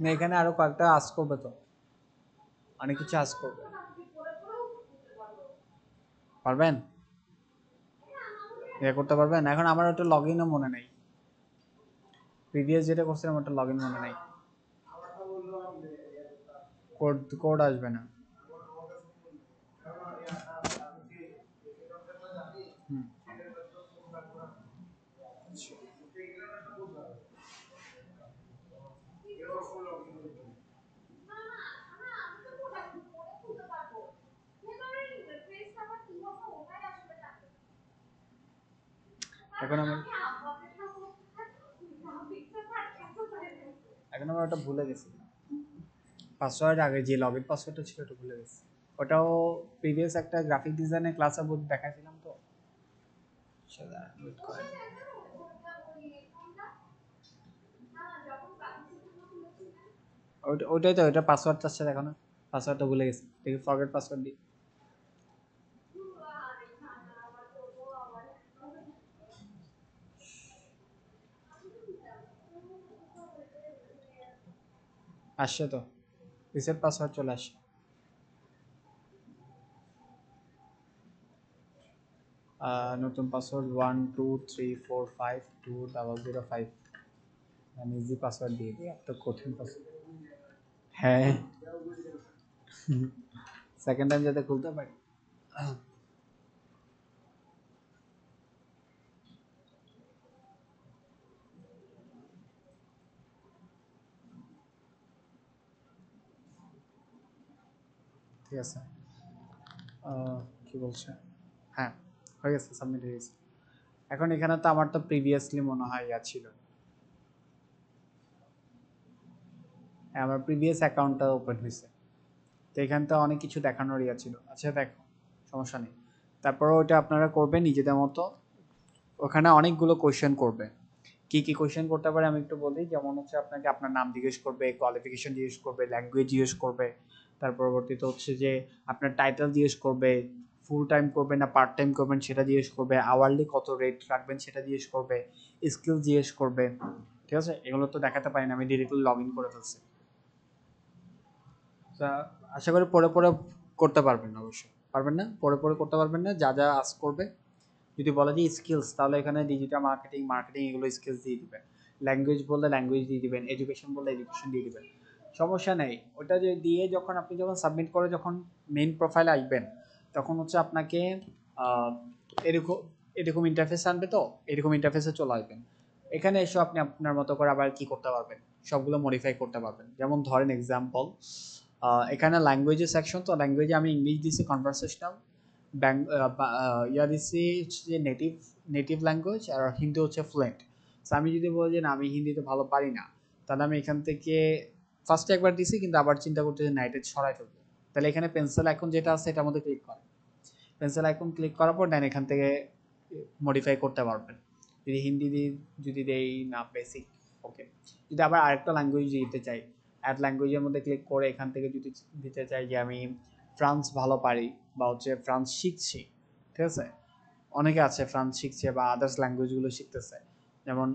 না, এখানে আরো কয়েকটা আস করবে তো, অনেক কিছু আস করবে। পারবেন? ইয়ে করতে পারবেন? এখন আমার ওটা লগ ইনও মনে নেই, প্রিভিয়াস যেটা করছিলাম ওটা লগ ইন মনে নেই। কোড কোড আসবে না। হুম, এখন আমার ওটা ভুলে গেছি, পাসওয়ার্ড আগে যে লগইন পাসওয়ার্ডটা ছিল ওটা ভুলে গেছি। ওটাও প্রিভিয়াস একটা গ্রাফিক ডিজাইনের ক্লাসে বোধ দেখাইছিলাম তো, সেটা wait করেন। ওইটাই তো, ওইটা পাসওয়ার্ড চাচ্ছে, দেখো না পাসওয়ার্ডটা ভুলে গেছি, দেখি ফরগেট পাসওয়ার্ড দিই। আসছে তো, রিসেট পাসওয়ার্ড চলে আসছে। নতুন পাসওয়ার্ড 123452005, আমি ইজি পাসওয়ার্ড দিয়ে দিই, এত কঠিন পাসওয়ার্ড। হ্যাঁ, সেকেন্ড টাইম যাতে খুলতে পারি। ঠিক আছে, কি বলছে? হ্যাঁ, হয়ে গেছে, সাবমিট হয়ে গেছে। এখন এখানে তো আমার তো প্রিভিয়াসলি মনে হয় ইয়া ছিল, আমার প্রিভিয়াস অ্যাকাউন্টটা ওপেন হয়েছে, তো এখান তো অনেক কিছু দেখানোর ইয়া ছিল। আচ্ছা দেখো, সমস্যা নেই, তারপরে ওইটা আপনারা করবেন নিজেদের মতো। ওখানে অনেকগুলো কোয়েশ্চেন করবে, কি কি কোয়েশ্চেন করতে পারে আমি একটু বলি। যেমন হচ্ছে আপনাকে আপনার নাম জিজ্ঞেস করবে, কোয়ালিফিকেশন জিজ্ঞেস করবে, ল্যাঙ্গুয়েজ জিজ্ঞেস করবে, তার পরবর্তীতে হচ্ছে যে আপনার টাইটেল জিজ্ঞেস করবে, ফুল টাইম করবেন না পার্ট টাইম করবেন সেটা জিজ্ঞেস করবে, আওয়ারলি কত রেট রাখবেন সেটা জিজ্ঞেস করবে, স্কিল জিজ্ঞেস করবে। ঠিক আছে, এগুলো তো দেখাতে পারি না, আমি ডিরেক্টলি লগ ইন করে ফেলছি। তা আশা করি পরে পরে করতে পারবেন, অবশ্যই পারবেন না, পরে পরে করতে পারবেন না, যা যা আস করবে। যদি বলে যে স্কিলস, তাহলে এখানে ডিজিটাল মার্কেটিং এগুলো স্কিলস দিয়ে দিবেন। ল্যাঙ্গুয়েজ বললে ল্যাঙ্গুয়েজ দিয়ে দিবেন, এডুকেশন বললে এডুকেশন দিয়ে দিবেন। সমস্যা নেই, ওটা যে দিয়ে যখন আপনি যখন সাবমিট করে যখন মেইন প্রোফাইলে আসবেন তখন হচ্ছে আপনাকে আহ, এরকম এরকম ইন্টারফেস আনবে, তো এরকম ইন্টারফেসে চলে আসবেন। এখানে এসে আপনি আপনার মতো করে আবার কি করতে পারবেন, সবগুলো মডিফাই করতে পারবেন। যেমন ধরেন এক্সাম্পল, এখানে ল্যাঙ্গুয়েজের সেকশন, তো ল্যাঙ্গুয়েজে আমি ইংলিশ দিছি কনভারসেশনাল, ইয়া দিচ্ছি হচ্ছে যে নেটিভ নেটিভ ল্যাঙ্গুয়েজ, আর হিন্দি হচ্ছে ফ্লুয়েন্ট। সো আমি যদি বলি যে না আমি হিন্দিতে ভালো পারি না, তাহলে আমি এখান থেকে ফার্স্টে একবার দিছি কিন্তু আবার চিন্তা করতে যে নাইটে ছড়াই ফেলবো, তাহলে এখানে পেন্সিল আইকন যেটা আছে এটার মধ্যে ক্লিক করেন। পেন্সিল আইকন ক্লিক করার পর দেন এখান থেকে মডিফাই করতে পারবেন। যদি হিন্দি যদি দেই না বেসিক, ওকে। যদি আবার আরেকটা ল্যাঙ্গুয়েজ দিতে চাই, অ্যাড ল্যাঙ্গুয়েজের মধ্যে ক্লিক করে এখান থেকে যদি দিতে চাই যে আমি ফ্রান্স ভালো পারি বা হচ্ছে ফ্রান্স শিখছি, ঠিক আছে। অনেকে আছে ফ্রান্স শিখছে বা আদার্স ল্যাঙ্গুয়েজগুলো শিখতেছে। যেমন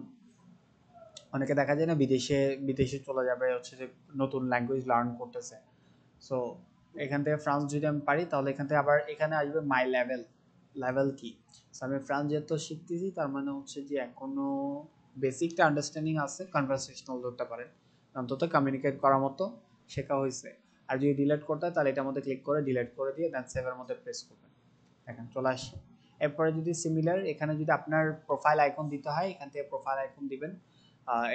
অনেকে দেখা যায় না বিদেশে বিদেশে চলে যাবে হচ্ছে যে নতুন ল্যাঙ্গুয়েজ লার্ন করতেছে। সো এখান থেকে ফ্রান্স যদি আমি পারি তাহলে এখান থেকে আবার এখানে আসবে মাই লেভেল, লেভেল কি। সো আমি ফ্রান্স যেহেতু শিখতেছি তার মানে হচ্ছে যে এখনো বেসিকটা আন্ডারস্ট্যান্ডিং আছে, কনভারসেশনাল ধরতে পারেন, অন্তত কমিউনিকেট করার মতো শেখা হয়েছে। আর যদি ডিলিট করতে হয় তাহলে এটার মধ্যে ক্লিক করে ডিলিট করে দিয়ে দেন সেভের মধ্যে প্রেস করবেন, এখন চলে আসে। এরপরে যদি সিমিলার এখানে যদি আপনার প্রোফাইল আইকন দিতে হয় এখান থেকে প্রোফাইল আইকন দিবেন,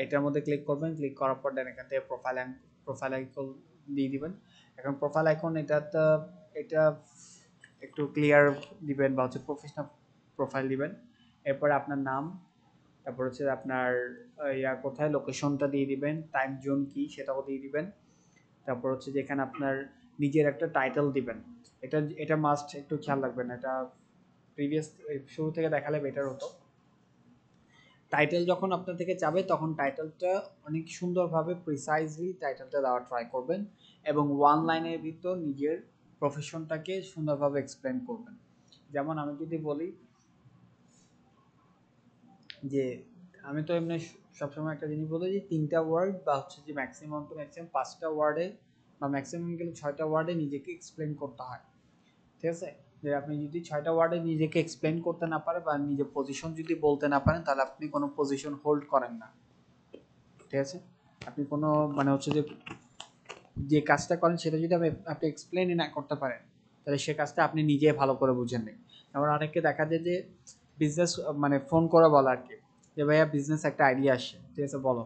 এটার মধ্যে ক্লিক করবেন, ক্লিক করার পর দেন এখান থেকে প্রোফাইল আইকন দিয়ে দিবেন। এখন প্রোফাইল আইকন এটা একটু ক্লিয়ার দিবেন বা হচ্ছে প্রফেশনাল প্রোফাইল দিবেন। এরপরে আপনার নাম, তারপর হচ্ছে আপনার ইয়া কোথায় লোকেশনটা দিয়ে দিবেন, টাইম জোন কি সেটাও দিয়ে দিবেন। তারপর হচ্ছে যেখানে আপনার নিজের একটা টাইটেল দিবেন, এটা এটা মাস্ট একটু খেয়াল রাখবেন, এটা প্রিভিয়াস শুরু থেকে দেখালে বেটার হতো। টাইটেল যখন আপনার থেকে চাবে তখন টাইটেলটা অনেক সুন্দরভাবে প্রিসাইজলি টাইটেলটা দেওয়ার ট্রাই করবেন এবং ওয়ান লাইনের ভিতর নিজের প্রফেশনটাকে সুন্দরভাবে এক্সপ্লেন করবেন। যেমন আমি যদি বলি যে আমি তো এমনি সবসময় একটা জিনিস বলি যে 3টা ওয়ার্ড বা হচ্ছে যে ম্যাক্সিমাম টু ম্যাক্সিমাম 5টা ওয়ার্ডে বা ম্যাক্সিমাম গেলে 6টা ওয়ার্ডে নিজেকে এক্সপ্লেন করতে হয়, ঠিক আছে। যে আপনি যদি 6টা ওয়ার্ডে নিজেকে এক্সপ্লেন করতে না পারেন বা নিজের পজিশন যদি বলতে না পারেন তাহলে আপনি কোনো পজিশন হোল্ড করেন না, ঠিক আছে। আপনি কোনো মানে হচ্ছে যে যে কাজটা করেন সেটা যদি আপনি এক্সপ্লেনই না করতে পারেন তাহলে সে কাজটা আপনি নিজে ভালো করে বুঝেন নেই। এবার অনেককে দেখা যায় যে বিজনেস মানে ফোন করে বলা আর কি, যে ভাইয়া বিজনেস একটা আইডিয়া আসে, ঠিক আছে বলো,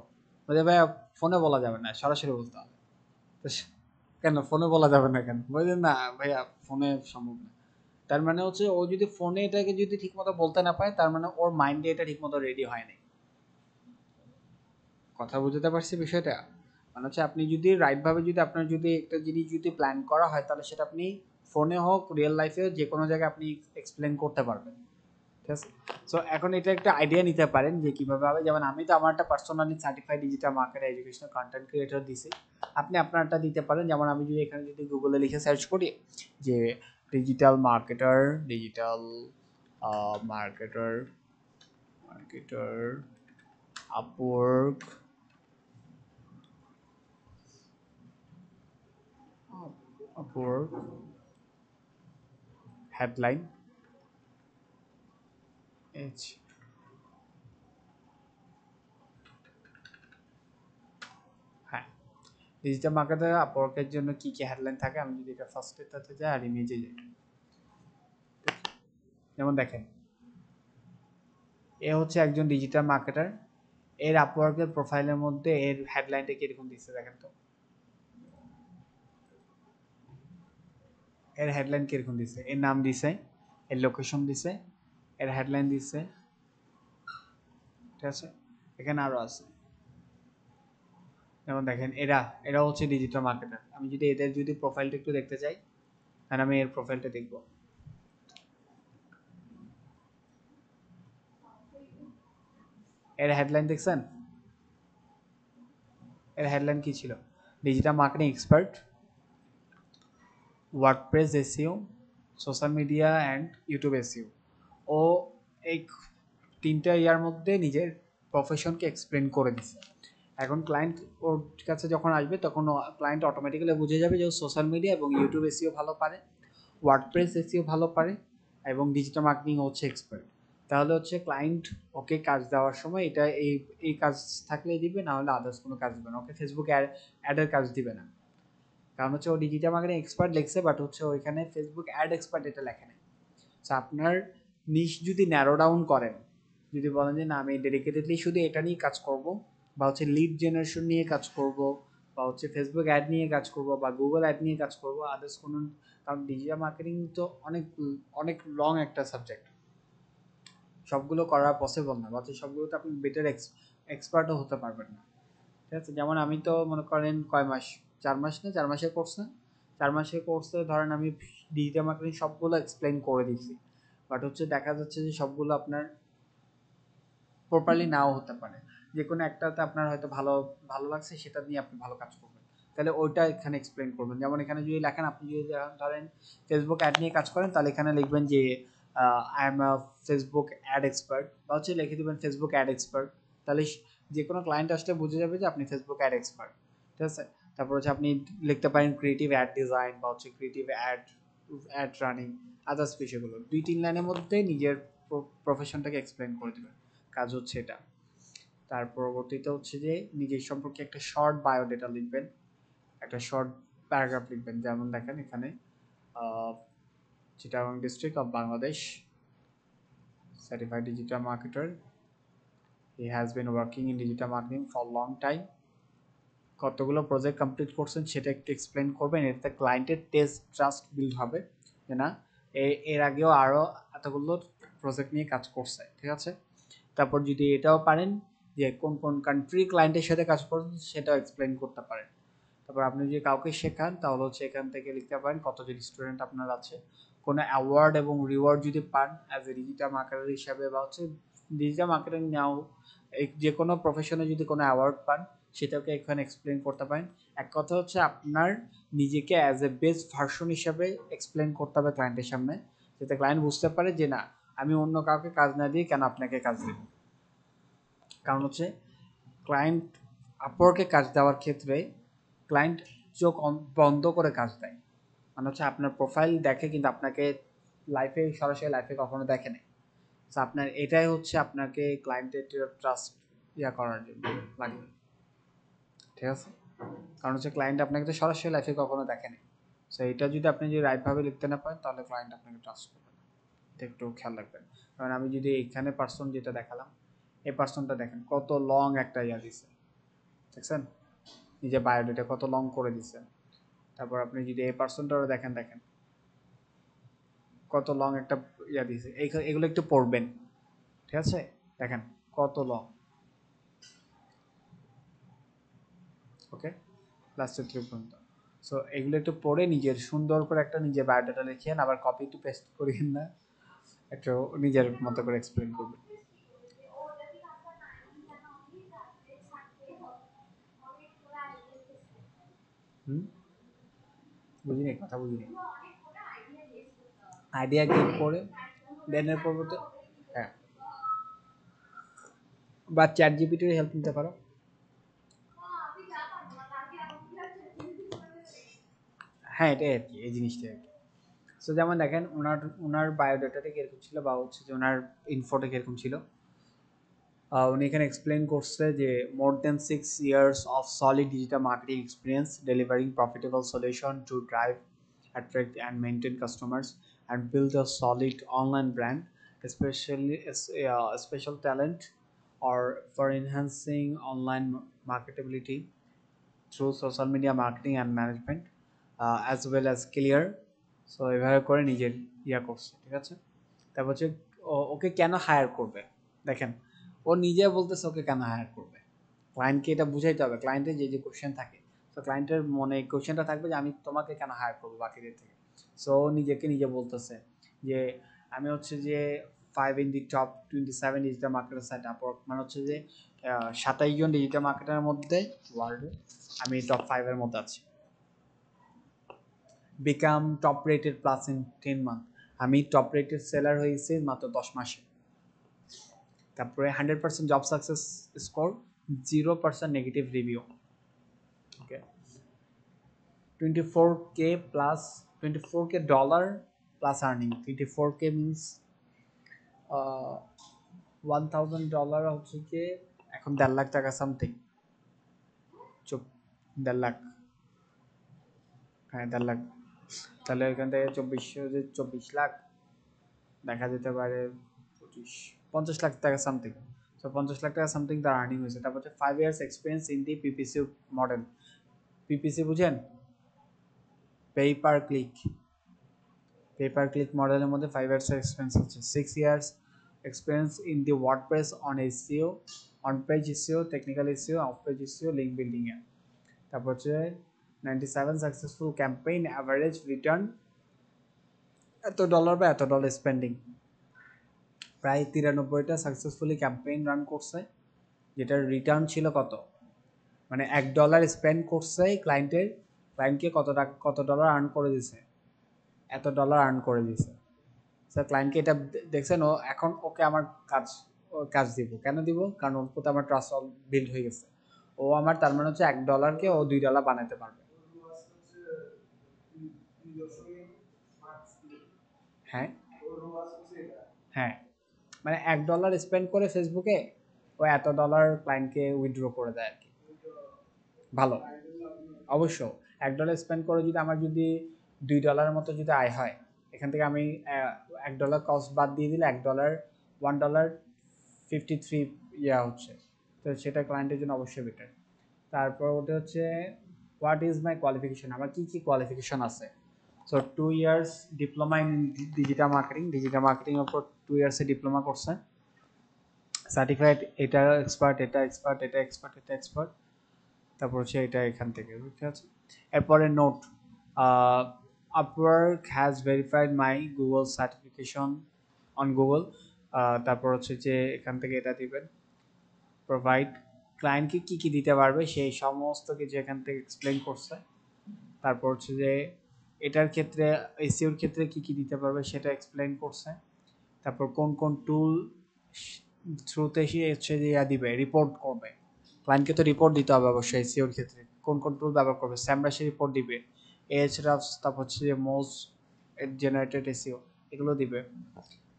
বলে ভাইয়া ফোনে বলা যাবে না সরাসরি বলতে হবে। তো কেন ফোনে বলা যাবে না কেন, বলছেন না ভাইয়া ফোনে সম্ভব না। তার মানে হচ্ছে ও যদি ফোনে এটাকে যদি ঠিকমতো বলতে না পারে তার মানে ওর মাইন্ডে এটা ঠিকমতো রেডি হয়নি। কথা বুঝতে পারছি বিষয়টা। মানে হচ্ছে আপনি যদি রাইট ভাবে যদি আপনার যদি একটা জিনিস যদি প্ল্যান করা হয় তাহলে সেটা আপনি ফোনে হোক রিয়েল লাইফে যে কোনো জায়গায় আপনি এক্সপ্লেন করতে পারবেন, ঠিক আছে। সো এখন এটা একটা আইডিয়া নিতে পারেন যে কিভাবে হবে। যেমন আমি তো আমারটা personally certified digital marketer educational content creator দিছি, আপনি আপনারটা দিতে পারেন। যেমন আমি যদি এখানে যদি গুগলে লিখে সার্চ করি যে digital marketer, digital marketer, marketer Upwork, Upwork headline H, হ্যাঁ ডিজিটাল মার্কেটার আপওয়ার্কের জন্য কি কি হেডলাইন থাকে আমি যদি এটা ফার্স্টেরটাতে যাই আর ইমেজে যাই, যেমন দেখেন এ হচ্ছে একজন ডিজিটাল মার্কেটার, এর আপওয়ার্কের প্রোফাইলের মধ্যে এর হেডলাইনটা কিরকম দিচ্ছে দেখেন তো, এর হেডলাইন কিরকম দিচ্ছে, এর নাম দিছে, এর লোকেশন দিছে, এর হেডলাইন দিছে, ঠিক আছে। এখানে আরো আছে, যেমন দেখেন এরা এরা হচ্ছে ডিজিটাল মার্কেটার। আমি যদি এদের যদি প্রোফাইলটা একটু দেখতে চাই তাহলে আমি এর প্রোফাইলটা দেখবো। এর হেডলাইন দেখছেন, এর হেডলাইন কি ছিল, digital marketing expert, WordPress SEO, social media and YouTube SEO. ও এই 3টা ইয়ার মধ্যে নিজের প্রফেশনকে এক্সপ্লেন করে দিছে। এখন ক্লায়েন্ট ওর কাছে যখন আসবে তখন ক্লায়েন্ট অটোমেটিক্যালি বুঝে যাবে যে ও সোশ্যাল মিডিয়া এবং ইউটিউব এসইও ভালো পারে, ওয়ার্ডপ্রেস এসইও ভালো পারে এবং ডিজিটাল মার্কেটিং হচ্ছে এক্সপার্ট। তাহলে হচ্ছে ক্লায়েন্ট ওকে কাজ দেওয়ার সময় এটা এই কাজ থাকলেই দিবে, না হলে আদার্স কোনো কাজ দিবে না। ওকে ফেসবুক অ্যাডের কাজ দিবে না, কারণ হচ্ছে ও ডিজিটাল মার্কেটিং এক্সপার্ট লিখছে, বাট হচ্ছে ওইখানে ফেসবুক অ্যাড এক্সপার্ট এটা লেখে নাই। সো আপনার নিশ যদি ন্যারো ডাউন করেন, যদি বলেন যে না আমি ডেডিকেটেডলি শুধু এটা নিয়ে কাজ করব, বা হচ্ছে লিড জেনারেশন নিয়ে কাজ করব, বা হচ্ছে ফেসবুক অ্যাড নিয়ে কাজ করব, বা গুগল অ্যাড নিয়ে কাজ করব, আদার্স কোনো, কারণ ডিজিটাল মার্কেটিং তো অনেক অনেক লং একটা সাবজেক্ট, সবগুলো করা পসিবল না, বা হচ্ছে সবগুলোতে আপনি বেটার এক্সপার্টও হতে পারবেন না। ঠিক আছে, যেমন আমি তো মনে করেন কয় মাস, 4 মাস না, 4 মাসের কোর্স না, 4 মাসের কোর্সে ধরেন আমি ডিজিটাল মার্কেটিং সবগুলো এক্সপ্লেন করে দিচ্ছি, বাট হচ্ছে দেখা যাচ্ছে যে সবগুলো আপনার প্রপারলি নাও হতে পারে। যে কোনো একটাতে আপনার হয়তো ভালো ভালো লাগছে, সেটা নিয়ে আপনি ভালো কাজ করবেন, তাহলে ওইটা এখানে এক্সপ্লেন করবেন। যেমন এখানে যদি লেখেন, আপনি যদি ধরেন ফেসবুক অ্যাড নিয়ে কাজ করেন, তাহলে এখানে লিখবেন যে I am a Facebook ad expert, বা হচ্ছে লিখে দেবেন ফেসবুক অ্যাড এক্সপার্ট। তাহলে যে কোনো ক্লায়েন্ট আসলে বুঝে যাবে যে আপনি ফেসবুক অ্যাড এক্সপার্ট। ঠিক আছে, তারপর হচ্ছে আপনি লিখতে পারেন ক্রিয়েটিভ অ্যাড ডিজাইন, বা হচ্ছে creative ad ad running, others বিষয়গুলো 2-3 লাইনের মধ্যে নিজের প্রফেশনটাকে এক্সপ্লেন করে দেবেন, কাজ হচ্ছে এটা। তার পরবর্তীতে হচ্ছে যে নিজের সম্পর্কে একটা শর্ট বায়োডেটা লিখবেন, একটা শর্ট প্যারাগ্রাফ লিখবেন। যেমন দেখেন এখানে Chittagong district of Bangladesh, certified digital marketer, he has been working in digital marketing for long time, কতগুলো প্রজেক্ট কমপ্লিট করছেন সেটা একটু এক্সপ্লেন করবেন। এতে ক্লায়েন্টের ট্রাস্ট বিল্ড হবে যে না, এর আগেও আরও এতগুলো প্রজেক্ট নিয়ে কাজ করছে। ঠিক আছে, তারপর যদি এটাও পারেন যে কোন কোন কান্ট্রি ক্লায়েন্টের সাথে কাজ করছেন সেটাও এক্সপ্লেন করতে পারেন। তারপর আপনি যদি কাউকে শেখান, তাহলে হচ্ছে এখান থেকে লিখতে পারেন কতজন স্টুডেন্ট আপনার আছে, কোনো অ্যাওয়ার্ড এবং রিওয়ার্ড যদি পান অ্যাজ এ ডিজিটাল মার্কেটার হিসাবে, বা হচ্ছে ডিজিটাল মার্কেটিং নাও যে কোনো প্রফেশনে যদি কোনো অ্যাওয়ার্ড পান, সেটাকে এখানে এক্সপ্লেন করতে পারেন। এক কথা হচ্ছে আপনার নিজেকে অ্যাজ এ বেস্ট ভার্সন হিসাবে এক্সপ্লেন করতে হবে ক্লায়েন্টের সামনে, যাতে ক্লায়েন্ট বুঝতে পারে যে না, আমি অন্য কাউকে কাজ না দিয়ে কেন আপনাকে কাজ দেব। কারণ হচ্ছে ক্লায়েন্ট আপওয়ার্কে কাজ দেওয়ার ক্ষেত্রে ক্লায়েন্ট চোখ বন্ধ করে কাজ দেয়, মানে হচ্ছে আপনার প্রোফাইল দেখে কিন্তু আপনাকে লাইফে, সরাসরি লাইফে কখনো দেখে নেই। তো আপনার এটাই হচ্ছে আপনাকে ক্লায়েন্টের ট্রাস্ট করার জন্য লাগবে। ঠিক আছে, কারণ হচ্ছে ক্লায়েন্ট আপনাকে তো সরাসরি লাইফে কখনো দেখেনি। সো এটা যদি আপনি যদি রাইটভাবে লিখতে না পারেন, তাহলে ক্লায়েন্ট আপনাকে ট্রাস্ট করবে না। এটা একটু খেয়াল রাখবেন। কারণ আমি যদি এখানে পার্সন যেটা দেখালাম, এই পার্সনটা দেখেন কত লং একটা দিছে, দেখছেন নিজে বায়োডেটা কত লং করে দিছে। তারপর আপনি যদি এই পার্সনটাও দেখেন, দেখেন কত লং একটা দিছে। এগুলো একটু পড়বেন। ঠিক আছে, দেখেন কত লং। ওকে, লাস্টের 3 পর্যন্ত। সো এগুলো একটু পড়ে নিজের সুন্দর করে একটা নিজের বায়োডাটা লিখিয়েন, আবার কপি টু পেস্ট করিয়েন না, একটু নিজের মতো করে এক্সপ্লেন করবেন। হুম, বুঝিনি, কথা বুঝিনি। আইডিয়া গেট করে দেনের পরবর্তী, হ্যাঁ, বা চ্যাট জিপিটির হেল্প নিতে পারো। হ্যাঁ, এটাই আর কি, এই জিনিসটাই আর কি। সো যেমন দেখেন ওনার ওনার বায়োডাটাতে কিরকম ছিল, বা হচ্ছে যে ওনার ইনফোটা কিরকম ছিল। উনি এখানে এক্সপ্লেন করছে যে মোর দেন 6 years of solid digital marketing experience delivering profitable solution to drive attract and maintain customers and build a solid online brand, especially as a special talent or for enhancing online marketability through social media marketing and management, as well as clear। So এভাবে করে নিজের করছে। ঠিক আছে, তারপর হচ্ছে ওকে কেন হায়ার করবে, দেখেন ও নিজে বলতেছে ওকে কেন হায়ার করবে। ক্লায়েন্টকে এটা বুঝাইতে হবে, ক্লায়েন্টের যে যে কোশ্চেন থাকে, তো ক্লায়েন্টের মনে কোশ্চেনটা থাকবে যে আমি তোমাকে কেন হায়ার করবো বাকিদের থেকে। সো নিজেকে নিজে বলতেছে যে আমি হচ্ছে যে 5 in the top 27 digital marketer site Upwork, মানে হচ্ছে যে 27 জন ডিজিটাল মার্কেটারের মধ্যে ওয়ার্ল্ডে আমি টপ 5 এর মধ্যে আছি। Become top rated plus in 10 month, আমি টপ রেটেড সেলার হয়েছি মাত্র 10 মাসে। তারপরে 100% job success score, 0% negative review. Okay, 24K plus 24K dollar plus earning, 24K means $1000 হচ্ছে কি এখন 1.5 লাখ টাকা সামথিং। চুপ, 1.5 লাখ। হ্যাঁ 1.5 লাখ। তাহলে এখান থেকে 24 লাখ দেখা যেতে পারে 50 লাখ টাকা সামথিং। সো 50 লাখ টাকা সামথিং তার আর্নিং হয়েছে। তারপর হচ্ছে 5 years experience in the PPC model. PPC বুঝেন? pay-per-click। pay-per-click মডেলের মধ্যে 5 years এক্সপিরিয়েন্স হচ্ছে। 6 years experience in the WordPress on SEO, on page SEO, technical SEO, off page SEO, link building এ। তারপর হচ্ছে 97 সাকসেসফুল ক্যাম্পেইন, অ্যাভারেজ রিটার্ন এত ডলার বা এত ডলার স্পেন্ডিং। প্রায় 93টা সাকসেসফুলি ক্যাম্পেইন রান করছে, যেটার রিটার্ন ছিল কত, মানে $1 স্পেন্ড করছে ক্লায়েন্টের, ক্লায়েন্টকে কত টাকা কত ডলার আর্ন করে দিছে, এত ডলার আর্ন করে দিছে। স্যার ক্লায়েন্টকে এটা দেখছেন, ও এখন ওকে আমার কাজ কাজ দিব কেন দিব, কারণ ওর প্রতি আমার ট্রাস্ট বিল্ড হয়ে গেছে। ও আমার তার মানে হচ্ছে $1কে ও $2 বানাতে পারবে। হ্যাঁ হ্যাঁ, মানে $1 স্পেন্ড করে ফেসবুকে ও এত ডলার ক্লায়েন্টকে উইথড্র করে দেয় আর কি। ভালো, অবশ্য $1 স্পেন্ড করে যদি আমার যদি $2 মতো যদি আয় হয়, এখান থেকে আমি $1 কস্ট বাদ দিয়ে দিলে $1 $1.53 ইয়া হচ্ছে, তো সেটা ক্লায়েন্টের জন্য অবশ্যই বেটার। তারপর ওটা হচ্ছে হোয়াট ইজ মাই কোয়ালিফিকেশন, আমার কি কি কোয়ালিফিকেশন আছে। So 2 years diploma in digital marketing, digital marketing এর উপর 2 years ডিপ্লোমা করছে, সার্টিফাইড এটা এক্সপার্ট, এটা এক্সপার্ট, এটা এক্সপার্ট, এটা এক্সপার্ট। তারপর হচ্ছে এটা এখান থেকে, ঠিক আছে। এরপরে note, Upwork has verified my Google certification on Google. তারপর হচ্ছে যে এখান থেকে এটা দিবেন, প্রোভাইড ক্লায়েন্টকে কী কী দিতে পারবে সেই সমস্ত কিছু এখান থেকে এক্সপ্লেন করছে। তারপর হচ্ছে যে এটার ক্ষেত্রে এসইওর ক্ষেত্রে কী কী দিতে পারবে সেটা এক্সপ্লেন করছে। তারপর কোন কোন টুল থ্রুতে সে হচ্ছে যে দিবে, রিপোর্ট করবে, ক্লায়েন্টকে তো রিপোর্ট দিতে হবে অবশ্যই এসইওর ক্ষেত্রে, কোন কোন টুল ব্যবহার করবে, স্যামরাশে রিপোর্ট দিবে, এএইচরাফস, তারপর হচ্ছে যে মোজ জেনারেটেড এসইও, এগুলো দিবে।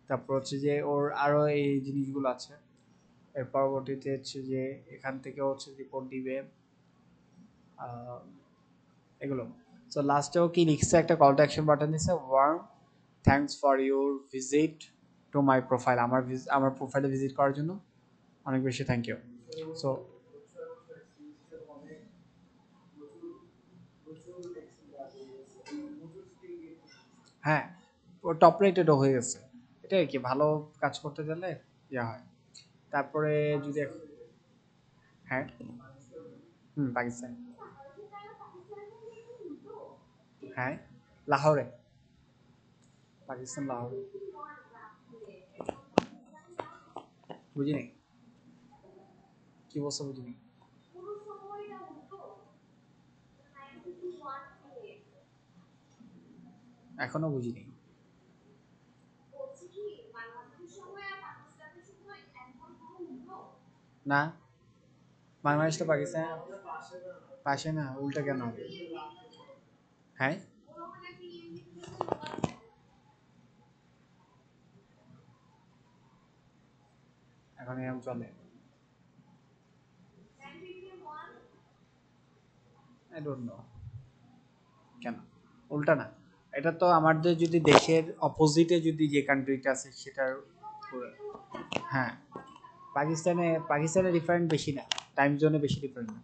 তারপর হচ্ছে যে ওর আরও এই জিনিসগুলো আছে। এর পরবর্তীতে হচ্ছে যে এখান থেকে হচ্ছে রিপোর্ট দিবে এগুলো। সো লাস্টেও কি লিখছে, একটা কল টু অ্যাকশন বাটন দিছে, warm thanks for your visit to my profile, আমার প্রোফাইলে ভিজিট করার জন্য অনেক বেশি থ্যাংক ইউ। সো হ্যাঁ, ও টপ রেটেডও হয়ে গেছে, এটাই কি ভালো কাজ করতে গেলে ইয়া হয়। তারপরে যদি হ্যাঁ, পাকিস্তান, হ্যাঁ লাহোরে, পাকিস্তান লাহোরে। বুঝিনি, কি বলছো বুঝিনি। এখনো বুঝিনি। না, বাংলাদেশ তো পাকিস্তান পাশে না, উল্টা কেন হবে? হ্যাঁ, এখন এরকম চলে, আই ডোন্ট নো কেন, উল্টা না, এটা তো আমাদের যদি দেশের অপোজিটে যদি যে কান্ট্রিটা আছে সেটার হ্যাঁ, পাকিস্তানে ডিফারেন্ট বেশি না, টাইম জোনে বেশি ডিফারেন্ট না।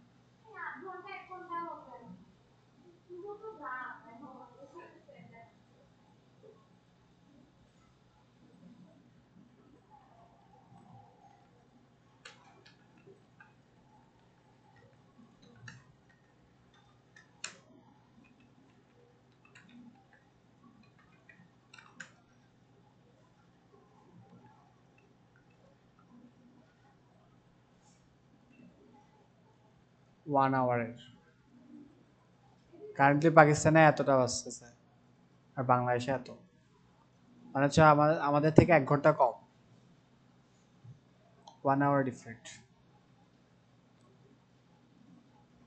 1 আওয়ারের, কারেন্টলি পাকিস্তানে এতটা বাজতেছে আর বাংলাদেশে এত, মানে হচ্ছে আমাদের থেকে 1 ঘন্টা কম, 1 আওয়ার ডিফারেন্ট।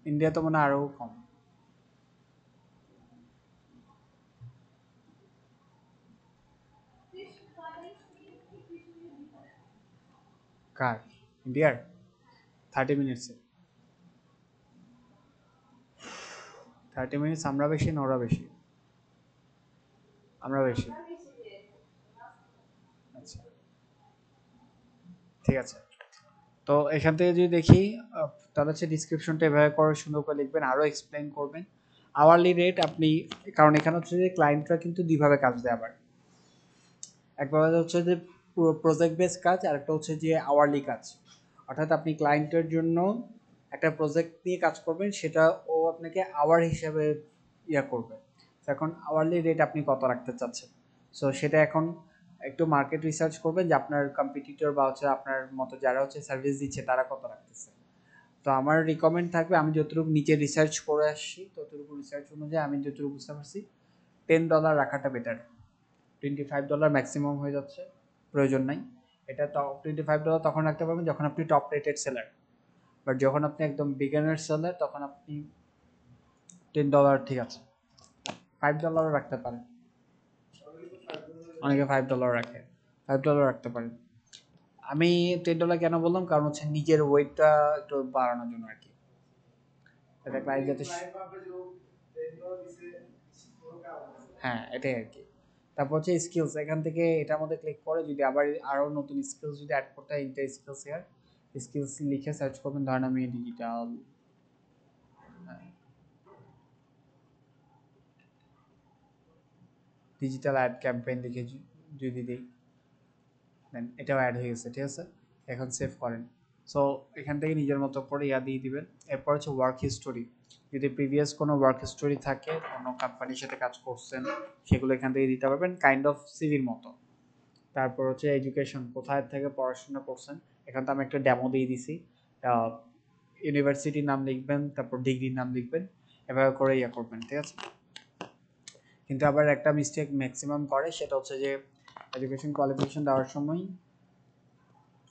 ইন্ডিয়া তো মনে হয় আরও কম। কার ইন্ডিয়ার 30 মিনিটস 30 মিনিটস আমরা বেশি না ওরা বেশি আমরা বেশি আচ্ছা ঠিক আছে তো এখান থেকে যদি দেখি তাহলে হচ্ছে ডিসক্রিপশনটা এভাবে করে সুন্দর করে লিখবেন আরও এক্সপ্লেন করবেন আওয়ারলি রেট আপনি কারণ এখানে হচ্ছে যে ক্লায়েন্টরা কিন্তু দুইভাবে কাজ দেয় আবার একভাবে হচ্ছে যে পুরো প্রজেক্ট বেস কাজ আর একটা হচ্ছে যে আওয়ারলি কাজ অর্থাৎ আপনি ক্লায়েন্টের জন্য একটা প্রজেক্ট নিয়ে কাজ করবেন সেটা ও আপনাকে আওয়ার হিসাবে ইয়া করবে তো এখন আওয়ারলি রেট আপনি কত রাখতে চাচ্ছেন সো সেটা এখন একটু মার্কেট রিসার্চ করবেন যে আপনার কম্পিটিটর বা হচ্ছে আপনার মতো যারা হচ্ছে সার্ভিস দিচ্ছে তারা কত রাখতেছে তো আমার রিকমেন্ড থাকবে আমি যতটুকু নিচে রিসার্চ করে আসছি ততটুকু রিসার্চ অনুযায়ী আমি যতটুকু বুঝতে পারছি $10 রাখাটা বেটার $25 ম্যাক্সিমাম হয়ে যাচ্ছে প্রয়োজন নাই এটা তো $25 তখন রাখতে পারবেন যখন আপনি টপ রেটেড সেলার বাট যখন আপনি একদম বিগিনার সেলার তখন আপনি $10 ঠিক আছে $5 রাখতে পারেন অনেকে $5 রাখে $5 রাখতে পারেন আমি $10 কেন বললাম কারণ হচ্ছে নিজের ওয়েটটা একটু বাড়ানোর জন্য আর কি এটা ক্লায়েন্ট যাতে হ্যাঁ এটাই আর কি তারপর হচ্ছে স্কিলস এখান থেকে এটার মধ্যে ক্লিক করে যদি আবার আরো নতুন স্কিলস যদি অ্যাড করতে হয় ইন্টার স্কিলস হেয়ার স্কিলস লিখে সার্চ করবেন ধরেন আমি ডিজিটাল অ্যাড ক্যাম্পেইন লিখে যদি দিই দেন এটাও অ্যাড হয়ে গেছে ঠিক আছে এখন সেভ করেন সো এখান থেকে নিজের মতো করে ইয়া দিয়ে দিবেন এরপর হচ্ছে ওয়ার্ক হিস্টোরি যদি প্রিভিয়াস কোনো ওয়ার্ক হিস্টোরি থাকে কোনো কোম্পানির সাথে কাজ করছেন সেগুলো এখান থেকে দিতে পারবেন কাইন্ড অফ সিভির মতো তারপর হচ্ছে এডুকেশন কোথায় থেকে পড়াশোনা করছেন এখান তো আমি একটা ডেমো দিয়ে দিছি ইউনিভার্সিটির নাম লিখবেন তারপর ডিগ্রির নাম লিখবেন এভাবে করে ইয়া করবেন ঠিক আছে কিন্তু আবার একটা মিস্টেক ম্যাক্সিমাম করে সেটা হচ্ছে যে এডুকেশন কোয়ালিফিকেশন দেওয়ার সময়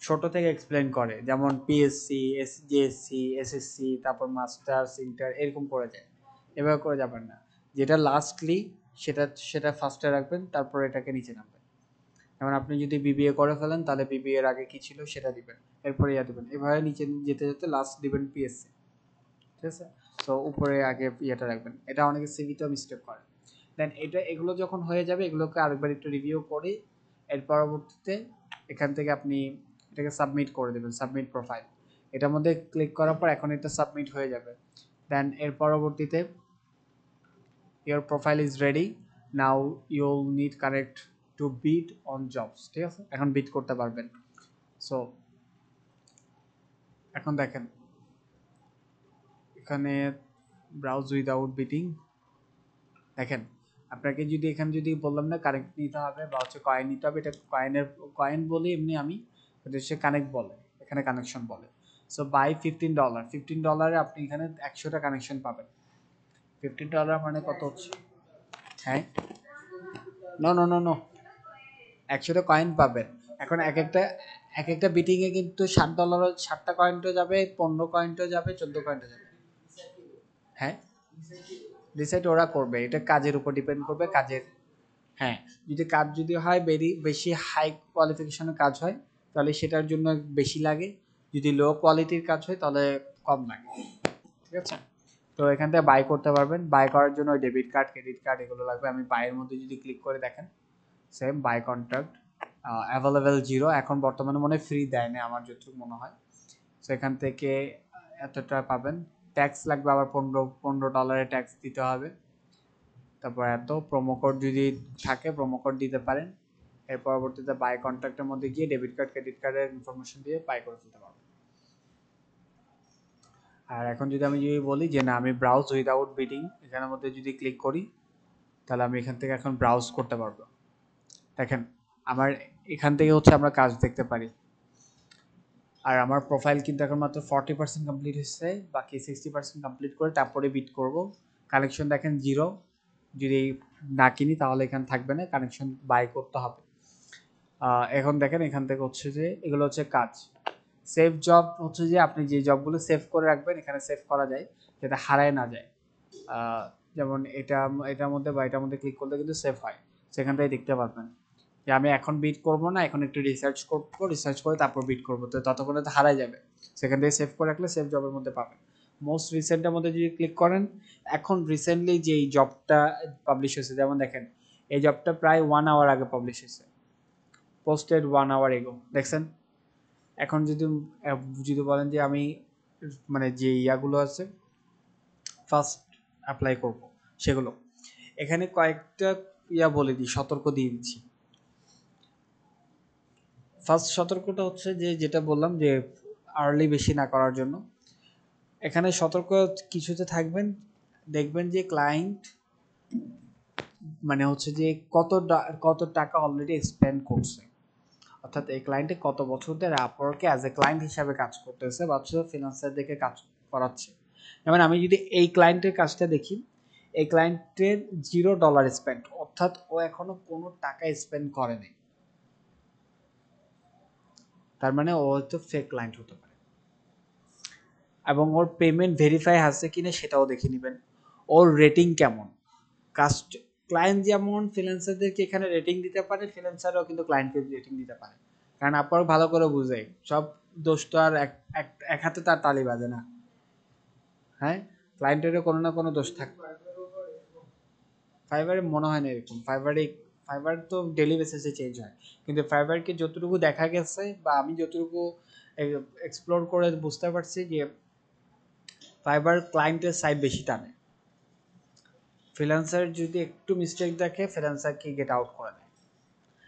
ছোট থেকে এক্সপ্লেন করে যেমন পিএসসি জিএসসি এসএসসি তারপর মাস্টার্স ইন্টার এরকম করে যায় এভাবে করে যাবেন না যেটা লাস্টলি সেটা সেটা ফার্স্টে রাখবেন তারপর এটাকে নিচে নামবেন যেমন আপনি যদি বিবিএ করে ফেলেন তাহলে বিবিএ এর আগে কি ছিল সেটা দিবেন এরপরে ইয়া দিবেন এভাবে নিচে যেতে যেতে লাস্ট দিবেন পিএসসি ঠিক আছে সো উপরে আগে ইয়েটা রাখবেন এটা অনেকে সিভিতেও মিস্টেক করে দেন এটা এগুলো যখন হয়ে যাবে এগুলোকে আরেকবার একটু রিভিউ করে এর পরবর্তীতে এখান থেকে আপনি এটাকে সাবমিট করে দেবেন সাবমিট প্রোফাইল এটার মধ্যে ক্লিক করার পর এখন এটা সাবমিট হয়ে যাবে দেন এর পরবর্তীতে your profile is ready now you'll need connect to bid on jobs ঠিক আছে এখন বিড করতে পারবেন সো এখন দেখেন এখানে ব্রাউজ উইদাউট বিডিং দেখেন আপনাকে যদি এখানে যদি বললাম না কানেক্ট নিতে হবে বা হচ্ছে কয়েন নিতে হবে এটা কয়েন বলি এমনি আমি এটা হচ্ছে কানেক্ট বলে এখানে কানেকশন বলে সো বাই $15 আপনি এখানে 100টা কানেকশন পাবেন $15 মানে কত হচ্ছে হ্যাঁ নো নো নো নো 100টা কয়েন পাবেন এখন এক একটা বিটিং এ কিন্তু $60 60টা কয়েনটা যাবে 15 কয়েনটা যাবে 14 কয়েনটা যাবে হ্যাঁ ডিসাইড ওরা করবে এটা কাজের উপর ডিপেন্ড করবে কাজের হ্যাঁ যদি কাজ যদি হয় বেশি হাই কোয়ালিফিকেশনের কাজ হয় তাহলে সেটার জন্য বেশি লাগে যদি লো কোয়ালিটির কাজ হয় তাহলে কম লাগে ঠিক আছে তো এখান থেকে বাই করতে পারবেন বাই করার জন্য ডেবিট কার্ড ক্রেডিট কার্ড এগুলো লাগবে আমি বাইয়ের মধ্যে যদি ক্লিক করে দেখেন সেম বাই কন্ট্রাক্ট অ্যাভেলেবেল 0 এখন বর্তমানে মনে ফ্রি দেয় না আমার যতটুকু মনে হয় সেখান থেকে এতটা পাবেন ট্যাক্স লাগবে আবার $15 ট্যাক্স দিতে হবে তারপর এত প্রোমো কোড যদি থাকে প্রোমো কোড দিতে পারেন এর পরবর্তীতে বাই কন্ট্রাক্টের মধ্যে গিয়ে ডেবিট কার্ড ক্রেডিট কার্ডের ইনফরমেশন দিয়ে বাই করে ফেলতে পারবেন আর এখন যদি আমি যদি বলি যে না আমি ব্রাউজ উইদাউট বিডিং এখানের মধ্যে যদি ক্লিক করি তাহলে আমি এখান থেকে এখন ব্রাউজ করতে পারবো দেখেন আমার এখান থেকে হচ্ছে আমরা কাজ দেখতে পারি আর আমার প্রোফাইল কিন্তু এখন মাত্র 40% কমপ্লিট হয়েছে বাকি 60% কমপ্লিট করে তারপরে বিট করব কানেকশন দেখেন 0 যদি না কিনি তাহলে এখানে থাকবে না কানেকশন বাই করতে হবে এখন দেখেন এখান থেকে হচ্ছে যে এগুলো হচ্ছে কাজ সেভ জব হচ্ছে যে আপনি যে জবগুলো সেভ করে রাখবেন এখানে সেভ করা যায় যাতে হারায় না যায় যেমন এটার মধ্যে বা এটার মধ্যে ক্লিক করলে কিন্তু সেভ হয় সেখান থেকে দেখতে পারবেন যে আমি এখন বিট করব না, এখন একটু রিসার্চ করব, রিসার্চ করে তারপর বিট করব, তো ততক্ষণে তো হারাই যাবে। সেখান থেকে সেভ করে রাখলে সেভ জবের মধ্যে পাবেন। মোস্ট রিসেন্টের মধ্যে যদি ক্লিক করেন, এখন রিসেন্টলি যে এই জবটা পাবলিশ হয়েছে, যেমন দেখেন এই জবটা প্রায় 1 আওয়ার আগে পাবলিশ হয়েছে, পোস্টেড 1 আওয়ার এগো, দেখছেন? এখন যদি যদি বলেন যে আমি মানে যে ইয়াগুলো আছে ফার্স্ট অ্যাপ্লাই করব সেগুলো, এখানে কয়েকটা ইয়া বলে দিই, সতর্ক দিয়ে দিচ্ছি। ফার্স্ট সতর্কটা হচ্ছে যে যেটা বললাম যে আর্লি বেশি না করার জন্য। এখানে সতর্ক কিছুতে থাকবেন, দেখবেন যে ক্লায়েন্ট মানে হচ্ছে যে কত টাকা অলরেডি স্পেন্ড করছে, অর্থাৎ এই ক্লায়েন্টে কত বছর ধরে আপওয়ার্কে অ্যাজ এ ক্লায়েন্ট হিসাবে কাজ করতেছে বা হচ্ছে ফ্রিল্যান্সার দেখে কাজ করাচ্ছে। যেমন আমি যদি এই ক্লায়েন্টের কাজটা দেখি, এই ক্লায়েন্টের $0 স্পেন্ড, অর্থাৎ ও এখনো কোনো টাকা স্পেন্ড করেনি, তার মানে ও হয়তো ফেক ক্লায়েন্ট হতে পারে। এবং ওর পেমেন্ট ভেরিফাই আছে কিনা সেটাও দেখে নেবেন। ওর রেটিং কেমন, কাস্ট ক্লায়েন্ট যেমন ফ্রিল্যান্সারদেরকে এখানে রেটিং দিতে পারে, ফ্রিল্যান্সারও কিন্তু ক্লায়েন্টকে রেটিং দিতে পারে। কারণ আপনারা ভালো করে বুঝে, সব দোষ তো আর এক হাতে তার তালি বাজে না। হ্যাঁ, ক্লায়েন্টেরও কোনো না কোনো দোষ থাকে। ফাইবারে মনে হয় না এরকম, ফাইবার তো ডেলি বেসিসে চেঞ্জ হয়, কিন্তু ফাইবারকে যতটুকু দেখা গেছে বা আমি যতটুকু এক্সপ্লোর করে বুঝতে পারছি যে ফাইবার ক্লায়েন্টের সাইড বেশি টানে। ফ্রিল্যান্সার যদি একটু মিস্টেক দেখে ফ্রিল্যান্সারকে গেট আউট করে দেয়।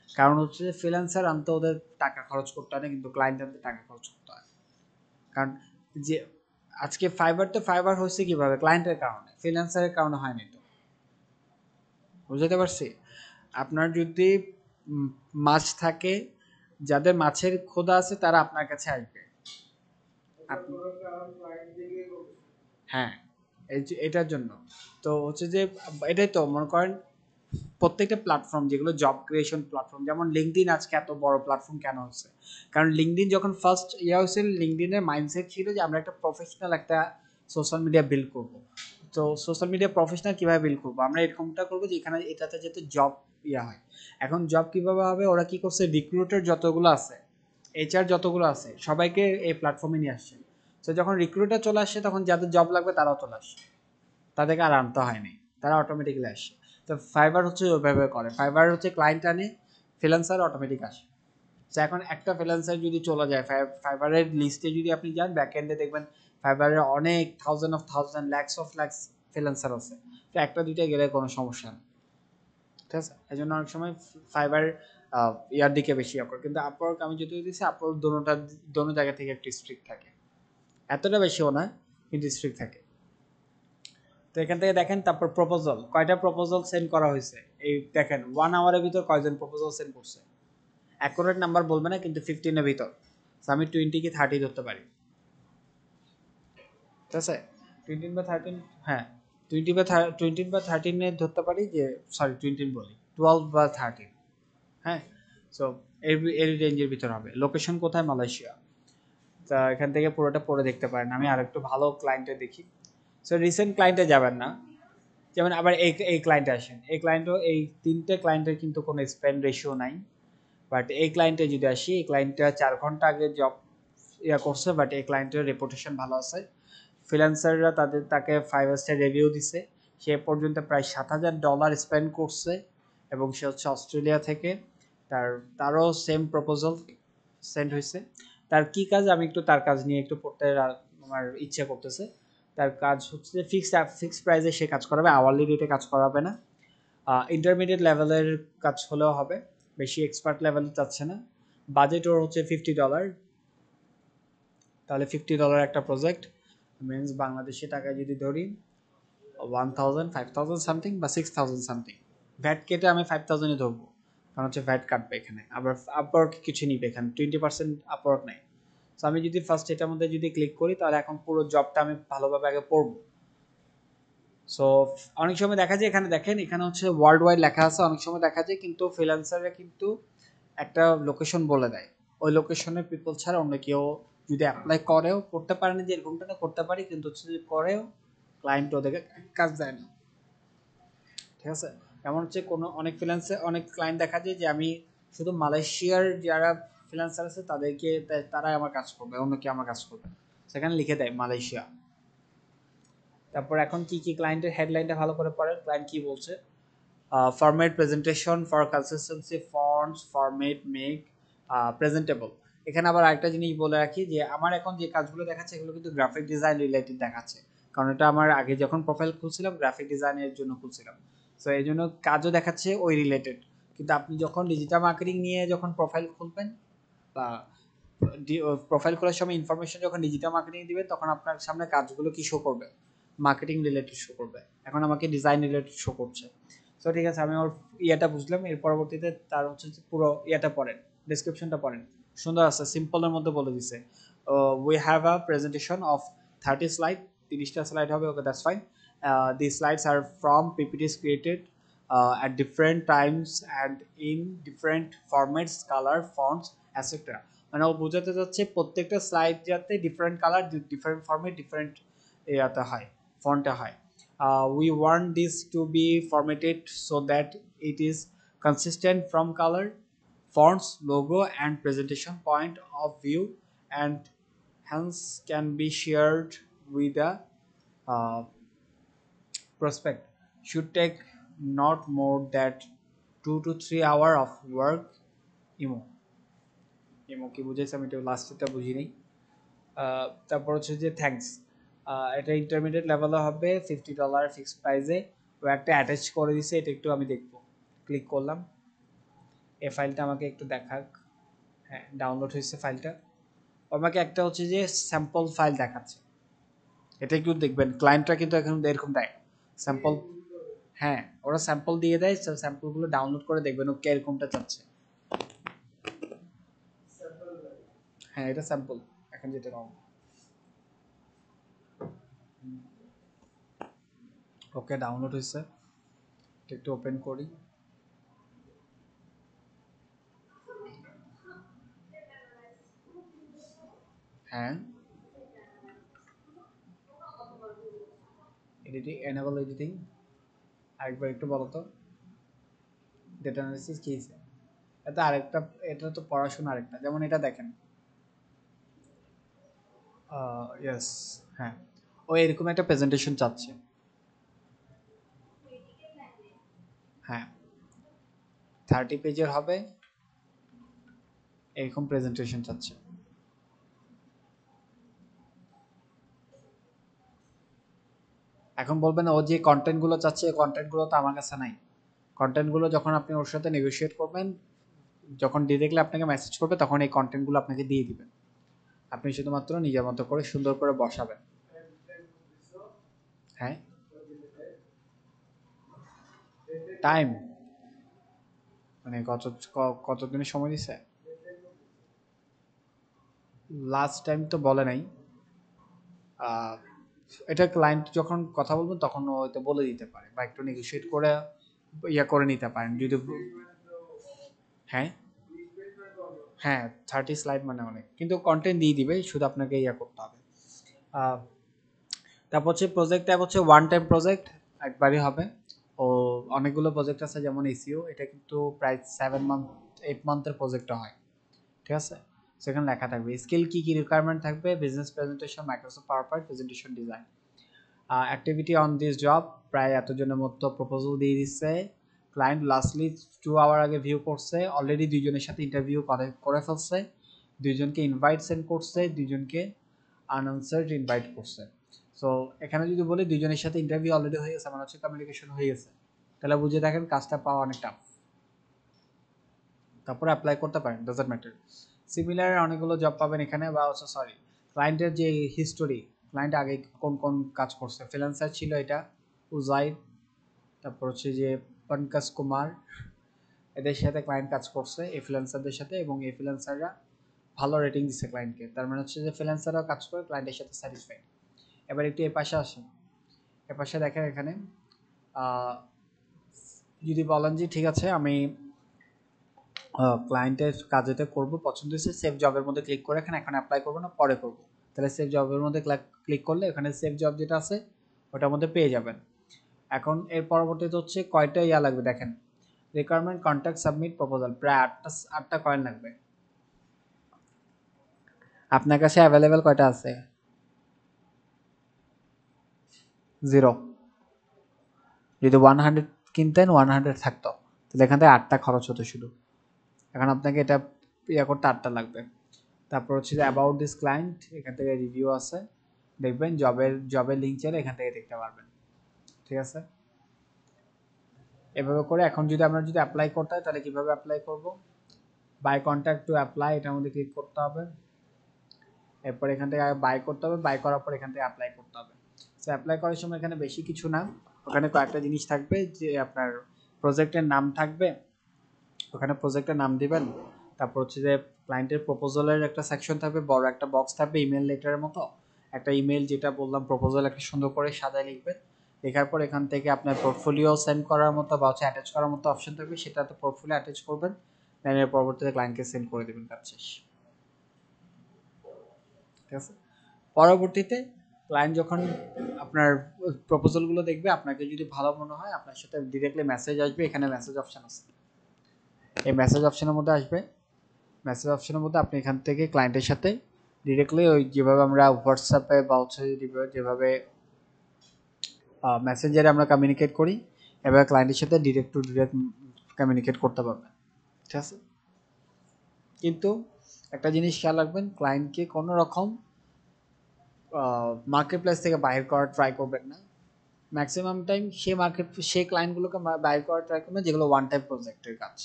কারণ হচ্ছে যে ফ্রিল্যান্সার আনতে ওদের টাকা খরচ করতে হয় না, কিন্তু ক্লায়েন্ট আনতে টাকা খরচ করতে হয়। কারণ যে আজকে ফাইবার হচ্ছে কিভাবে, ক্লায়েন্টের কারণে, ফ্রিল্যান্সারের কারণে হয়নি তো। বুঝতে পারছি? আপনার যদি মাছ থাকে, যাদের মাছের ক্ষুধা আছে তারা আপনার কাছে আসবে। হ্যাঁ, এটার জন্য তো হচ্ছে যে এটাই তো মনে করেন প্রত্যেকটা প্ল্যাটফর্ম যেগুলো জব ক্রিয়েশন প্ল্যাটফর্ম, যেমন লিঙ্কডইন আজকে এত বড় প্ল্যাটফর্ম কেন হচ্ছে? কারণ লিঙ্কডইন যখন ফার্স্ট ইয়া হয়েছিল, লিঙ্কডইনের মাইন্ডসেট ছিল যে আমরা একটা প্রফেশনাল একটা সোশ্যাল মিডিয়া বিল্ড করব। তো সোশ্যাল মিডিয়া প্রফেশনাল কিভাবে বিল্ড করবো, আমরা এরকমটা করবো যে এখানে এটাতে যাতে জব ইয়া হয়। এখন জব কিভাবে হবে, ওরা কি করছে, রিক্রুটার যতগুলো আছে, এইচআর যতগুলো আছে সবাইকে এই প্ল্যাটফর্মে নিয়ে আসছে। তো যখন রিক্রুটার চলে আসছে তখন যাদের জব লাগবে তারাও চলে আসছে, তাদেরকে আর আনতে হয়নি, তারা অটোমেটিক্যালি আসে। তো ফাইবার হচ্ছে ওইভাবে করে, ফাইবার হচ্ছে ক্লায়েন্ট আনে, ফ্রিল্যান্সার অটোমেটিক আসে। তো এখন একটা ফ্রিল্যান্সার যদি চলে যায় ফাইবারের লিস্টে যদি আপনি যান, ব্যাক এন্ডে দেখবেন ফাইবারের অনেক থাউজেন্ড ল্যাক্স ফ্রিল্যান্সার আছে। তো একটা দুইটা গেলে কোনো সমস্যা নেই, ঠিক আছে? এই জন্য অনেক সময় ফাইবার ইয়ার দিকে বেশি করে, কিন্তু আপওয়ার্ক আমি যদি দিচ্ছি, আপওয়ার্ক দোনো জায়গা থেকে একটু স্ট্রিক্ট থাকে, এতটা বেশিও না, কিন্তু স্ট্রিক্ট থাকে। তো এখান থেকে দেখেন, তারপর প্রপোজাল, কয়টা প্রপোজাল সেন্ড করা হয়েছে, এই দেখেন 1 আওয়ারের ভিতর কয়জন প্রপোজাল সেন্ড করছে। অ্যাকুরেট নাম্বার বলবে না, কিন্তু 15-এর ভিতর। তো আমি 20 কি 30 ধরতে পারি, ঠিক আছে? 20 বা 13, হ্যাঁ, 20 বা 13 ধরতে পারি যে, সরি 20 বলি, 12 বা 13, হ্যাঁ। সো এর রেঞ্জের ভিতর হবে। লোকেশন কোথায়, মালয়েশিয়া। তা এখান থেকে পুরোটা পড়ে দেখতে পারেন, আমি আর একটু ভালো ক্লায়েন্টে দেখি। সো রিসেন্ট ক্লায়েন্টে যাবেন না, যেমন আবার এই ক্লায়েন্টে আসেন, এই ক্লায়েন্টও, এই তিনটে ক্লায়েন্টের কিন্তু কোনো স্পেন্ড রেশিও নাই। বাট এই ক্লায়েন্টে যদি আসি, এই ক্লায়েন্টটা 4 ঘন্টা আগে জব ইয়া করছে, বাট এই ক্লায়েন্টের রেপুটেশন ভালো আছে। ফ্রিল্যান্সাররা তাকে 5 স্টার রিভিউ দিছে। সে পর্যন্ত প্রায় $7,000 স্পেন্ড করছে, এবং সে হচ্ছে অস্ট্রেলিয়া থেকে। তারও সেম প্রপোজাল সেন্ড হয়েছে। তার কি কাজ, আমি একটু তার কাজ নিয়ে একটু পড়তে আমার ইচ্ছে করতেছে। তার কাজ হচ্ছে যে ফিক্সড প্রাইসে সে কাজ করাবে, আওয়ারলি রেটে কাজ করাবে না। ইন্টারমিডিয়েট লেভেলের কাজ হলেও হবে, বেশি এক্সপার্ট লেভেল চাচ্ছে না। বাজেট ওর হচ্ছে $50। তাহলে $50 একটা প্রজেক্ট মিনস বাংলাদেশি টাকায় যদি ধরি 1,000 5,000 সামথিং বা 6,000 সামথিং। ভ্যাট কেটে আমি 5,000-ই ধরবো, কারণ হচ্ছে ভ্যাট কাটবে এখানে। আবার আপওয়ার্ক কিছু নিবে এখানে, 20% আপওয়ার্ক নেই। তো আমি যদি ফার্স্ট এটার মধ্যে যদি ক্লিক করি, তাহলে এখন পুরো জবটা আমি ভালোভাবে আগে পড়বো। সো অনেক সময় দেখা যায়, এখানে দেখেন, এখানে হচ্ছে ওয়ার্ল্ড ওয়াইড লেখা আছে, অনেক সময় দেখা যায় কিন্তু ফ্রিল্যান্সাররা কিন্তু একটা লোকেশন বলে দেয়, ওই লোকেশনের পিপল ছাড়া অন্য কেউ যদি অ্যাপ্লাই করেও, করতে পারে না যে এরকমটা না, করতে পারি, কিন্তু হচ্ছে যদি করেও ক্লায়েন্ট ওদেরকে কাজ দেয় না, ঠিক আছে? এমন হচ্ছে কোনো অনেক ফ্রিল্যান্সে অনেক ক্লায়েন্ট দেখা যায় যে আমি শুধু মালয়েশিয়ার যারা ফ্রিল্যান্সার আছে তাদেরকে তারাই আমার কাজ করবে, অন্য কেউ আমার কাজ করবে, সেখানে লিখে দেয় মালয়েশিয়া। তারপর এখন কি কি ক্লায়েন্টের হেডলাইনটা ভালো করে পড়েন, ক্লায়েন্ট কি বলছে। Format presentation for consistency fonts format make presentable. এখানে আবার আরেকটা জিনিস বলে রাখি যে আমার এখন যে কাজগুলো দেখাচ্ছে এগুলো কিন্তু গ্রাফিক ডিজাইন রিলেটেড দেখাচ্ছে, কারণ এটা আমার আগে যখন প্রোফাইল খুলছিলাম গ্রাফিক ডিজাইনের জন্য খুলছিলাম, সো এই জন্য কাজও দেখাচ্ছে ওই রিলেটেড। কিন্তু আপনি যখন ডিজিটাল মার্কেটিং নিয়ে যখন প্রোফাইল খুলবেন বা প্রোফাইল খোলার সময় ইনফরমেশন যখন ডিজিটাল মার্কেটিং দিবেন তখন আপনার সামনে কাজগুলো কি শো করবে, মার্কেটিং রিলেটেড শো করবে। এখন আমাকে ডিজাইন রিলেটেড শো করছে। সো ঠিক আছে, আমি ওর ইয়েটা বুঝলাম। এর পরবর্তীতে তার হচ্ছে যে পুরো ইয়েটা পড়েন, ডেসক্রিপশনটা পড়েন, সুন্দর আছে, সিম্পলের মধ্যে বলে দিছে। We have a presentation of 30 slide, 30টা স্লাইড হবে, okay that's fine. The slides are from PPTs created at different times and in different formats, color, fonts, etc. মানে ও বোঝাতে যাচ্ছে প্রত্যেকটা স্লাইড যাতে different colour, different format, different ইয়াতে হয়, ফন্টে হয়। We want this to be formatted so that it is consistent from color, fonts, logo, and presentation point of view, and hence can be shared with the uh, prospect. Should take not more than 2 to 3 hour of work. Imo imo কি বুঝাইছে আমি এটা লাস্টটা বুঝিনি। তারপর হচ্ছে যে থ্যাঙ্কস, এটা ইন্টারমিডিয়েট লেভেলে হবে, $50 ফিক্সড প্রাইসে। ও একটা অ্যাটাচ করে দিছে, এটা একটু আমি দেখবো। ক্লিক করলাম, এই ফাইলটা আমাকে একটু দেখাক। হ্যাঁ, ডাউনলোড হয়েছে ফাইলটা। আমাকে একটা হচ্ছে যে স্যাম্পল ফাইল দেখাচ্ছে, এটা একটু দেখবেন। ক্লায়েন্টরা কিন্তু এখন এরকম দেয় স্যাম্পল। হ্যাঁ, ওরা স্যাম্পল দিয়ে দেয়, স্যাম্পলগুলো ডাউনলোড করে দেখবেন ও কিরকমটা চাচ্ছে। হ্যাঁ, এটা স্যাম্পল এখন যেটা রং। ওকে, ডাউনলোড হয়েছে, একটু ওপেন করি। হ্যাঁ, এডিটিং, এনেবল এডিটিং। আরেকবার একটু বলো তো, ডেটা অ্যানালিসিস কি আছে এটা? আরেকটা, এটা তো পড়াশোনা আরেকটা, যেমন এটা দেখেন। ইয়েস, হ্যাঁ, ও এরকম একটা প্রেজেন্টেশন চাচ্ছে। হ্যাঁ, 30 পেজের হবে, এরকম প্রেজেন্টেশন চাচ্ছে। এখন বলবেন ও যে কন্টেন্টগুলো চাচ্ছে কন্টেন্টগুলো তো আমার কাছে নাই। কন্টেন্টগুলো যখন আপনি ওর সাথে নেগোশিয়েট করবেন, যখন ডিরেক্টলি আপনাকে মেসেজ করবে তখন এই কন্টেন্টগুলো আপনাকে দিয়ে দিবেন। আপনি শুধুমাত্র নিজের মতো করে সুন্দর করে বসাবেন। হ্যাঁ, টাইম মানে কতদিনের সময় দিছে? লাস্ট টাইম তো বলে নাই। আহ, এটা ক্লায়েন্ট যখন কথা বলবেন তখন ও হয়তো বলে দিতে পারে, বা একটু নেগোশিয়েট করে ইয়া করে নিতে পারেন যদি। হ্যাঁ, হ্যাঁ, 30 স্লাইড মানে অনেক, কিন্তু কন্টেন্ট দিয়ে দিবে, শুধু আপনাকে ইয়া করতে হবে। আহ, তারপর হচ্ছে প্রজেক্ট ট্যাব হচ্ছে ওয়ান টাইম প্রজেক্ট, একবারই হবে। ও অনেকগুলো প্রজেক্ট আছে, যেমন এসিও, এটা কিন্তু প্রায় 7 মান্থ 8 মান্থের প্রজেক্টটা হয়, ঠিক আছে। সেখানে লেখা থাকবে স্কিল কি কি রিকোয়ারমেন্ট থাকবে, business presentation, Microsoft power point, presentation design. Activity on this job, প্রায় এতজনের মতো প্রপোজাল দিয়ে দিচ্ছে। ক্লায়েন্ট লাস্টলি 2 আওয়ার আগে ভিউ করছে, অলরেডি দুইজনের সাথে ইন্টারভিউ করে ফেলছে, দুইজনকে ইনভাইট সেন্ড করছে, দুইজনকে আনআনসার্ড ইনভাইট করছে। সো এখানে যদি বলি দুইজনের সাথে ইন্টারভিউ অলরেডি হয়ে গেছে, মানে হচ্ছে কমিউনিকেশন হয়ে গেছে, তাহলে বুঝে দেখেন কাজটা পাওয়া অনেক টাফ। তারপরে অ্যাপ্লাই করতে পারেন, ডাজন্ট ম্যাটার। সিমিলার অনেকগুলো জব পাবেন এখানে, বা হচ্ছে সরি, ক্লায়েন্টের যে হিস্টোরি, ক্লায়েন্ট আগে কোন কোন কাজ করছে। ফ্রিল্যান্সার ছিল এটা উজাইদ, তারপর হচ্ছে যে পঙ্কজ কুমার, এদের সাথে ক্লায়েন্ট কাজ করছে, এই ফ্রিল্যান্সারদের সাথে, এবং এই ফ্রিল্যান্সাররা ভালো রেটিং দিচ্ছে ক্লায়েন্টকে, তার মানে হচ্ছে যে ফ্রিল্যান্সাররাও কাজ করে ক্লায়েন্টের সাথে স্যাটিসফাইড। এবার একটু এ পাশে আসেন, এ পাশে দেখেন এখানে যদি বলেন যে ঠিক আছে আমি ক্লায়েন্টের কাজেতে করব, পছন্দ হয়েছে, সেভ জবের মধ্যে ক্লিক করে এখানে এখন অ্যাপ্লাই করবো না পরে করব, তাহলে সেভ জবের মধ্যে ক্লিক করলে এখানে সেভ জব যেটা আছে ওটার মধ্যে পেয়ে যাবেন। এখন এর পরবর্তীতে হচ্ছে কয়টা ইয়া লাগবে দেখেন, রিকোয়ারমেন্ট, কন্ট্যাক্ট, সাবমিট, প্রপোজাল, প্রায় 8টা কয়েন লাগবে। আপনার কাছে অ্যাভেলেবেল কয়টা আছে? 0। যদি 100 কিনতেন 100 থাকতো, তাহলে এখান থেকে 8টা খরচ হতো শুধু। এখন আপনাকে এটা করতে 8টা লাগবে। তারপর হচ্ছে যে অ্যাবাউট দিস ক্লায়েন্ট, এখান থেকে রিভিউ আছে, দেখবেন জবের লিঙ্ক চাইলে এখান থেকে দেখতে পারবেন। ঠিক আছে, এভাবে করে এখন যদি আমরা অ্যাপ্লাই করতে হয় তাহলে কিভাবে অ্যাপ্লাই করব? বাই কন্ট্যাক্ট টু অ্যাপ্লাই, এটার মধ্যে ক্লিক করতে হবে। এরপর এখান থেকে বাই করতে হবে, বাই করার পর এখান থেকে অ্যাপ্লাই করতে হবে। সো অ্যাপ্লাই করার সময় এখানে বেশি কিছু না, ওখানে কয়েকটা জিনিস থাকবে, যে আপনার প্রজেক্টের নাম থাকবে, ওখানে প্রজেক্টের নাম দিবেন। তারপর হচ্ছে যে ক্লায়েন্টের প্রপোজালের একটা সেকশন থাকবে, বড় একটা বক্স থাকবে ইমেল লেটারের মতো, একটা ইমেল যেটা বললাম প্রপোজাল, একটা সুন্দর করে সাজায় লিখবেন। লেখার পর এখান থেকে আপনার পোর্টফোলিও সেন্ড করার মতো বা হচ্ছে অ্যাটাচ করার মতো অপশন থাকবে, সেটাতে পোর্টফোলিও অ্যাটাচ করবেন, দেন এর পরবর্তীতে ক্লায়েন্টকে সেন্ড করে দেবেন, কাজ শেষ। ঠিক আছে, পরবর্তীতে ক্লায়েন্ট যখন আপনার প্রপোজালগুলো দেখবে, আপনাকে যদি ভালো মনে হয় আপনার সাথে ডিরেক্টলি মেসেজ আসবে, এখানে মেসেজ অপশন আছে, এই মেসেজ অপশনের মধ্যে আসবে। মেসেজ অপশনের মধ্যে আপনি এখান থেকে ক্লায়েন্টের সাথে ডিরেক্টলি ওই যেভাবে আমরা হোয়াটসঅ্যাপে বা হচ্ছে যেভাবে মেসেঞ্জারে আমরা কমিউনিকেট করি, এভাবে ক্লায়েন্টের সাথে ডিরেক্ট টু ডিরেক্ট কমিউনিকেট করতে পারবেন। ঠিক আছে, কিন্তু একটা জিনিস খেয়াল রাখবেন, ক্লায়েন্টকে কোনো রকম মার্কেট প্লেস থেকে বাইর করার ট্রাই করবেন না। ম্যাক্সিমাম টাইম সেই ক্লায়েন্টগুলোকে বাইর করার ট্রাই করবেন যেগুলো ওয়ান টাইম প্রজেক্টের কাজ।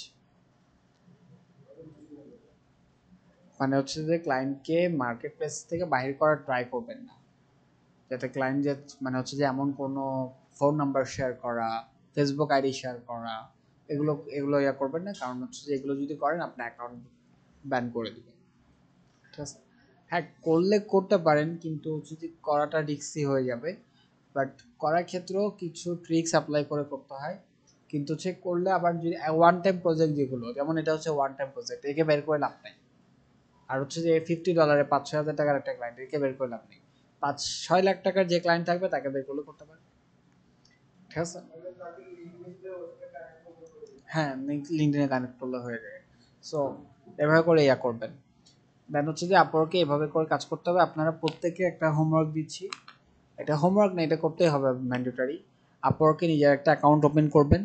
মানে হচ্ছে যে ক্লায়েন্টকে মার্কেট প্লেস থেকে বাইর করার ট্রাই করবেন না, যাতে ক্লায়েন্ট যে মানে হচ্ছে যে এমন কোনো ফোন নাম্বার শেয়ার করা, ফেসবুক আইডি শেয়ার করা, এগুলো করবেন না, কারণ হচ্ছে যে এগুলো যদি করেন আপনার অ্যাকাউন্ট ব্যান করে দিবেন। ঠিক আছে, হ্যাঁ করলে করতে পারেন, কিন্তু যদি করাটা রিস্কি হয়ে যাবে, বাট করার ক্ষেত্রেও কিছু ট্রিক্স অ্যাপ্লাই করে করতে হয়। কিন্তু হচ্ছে করলে আবার যদি ওয়ান টাইম প্রজেক্ট যেগুলো, যেমন এটা হচ্ছে ওয়ান টাইম প্রজেক্ট, একে বের করে লাভ নাই। আর হচ্ছে যে $50 5-6 হাজার একটা ক্লায়েন্ট, একে বের করে লাভ নেই। 5-6 লাখ টাকার যে ক্লায়েন্ট থাকবে তাকে বের করলে করতে পারে। ঠিক আছে, হ্যাঁ লিঙ্কডইনে কানেক্ট করলে হয়ে যায়। সো এভাবে করে করবেন। দেন হচ্ছে যে আপওয়ার্কে এভাবে করে কাজ করতে হবে। আপনারা প্রত্যেকে একটা হোমওয়ার্ক দিচ্ছি, এটা হোমওয়ার্ক না, এটা করতেই হবে ম্যান্ডেটরি। আপওয়ার্কে নিজের একটা অ্যাকাউন্ট ওপেন করবেন,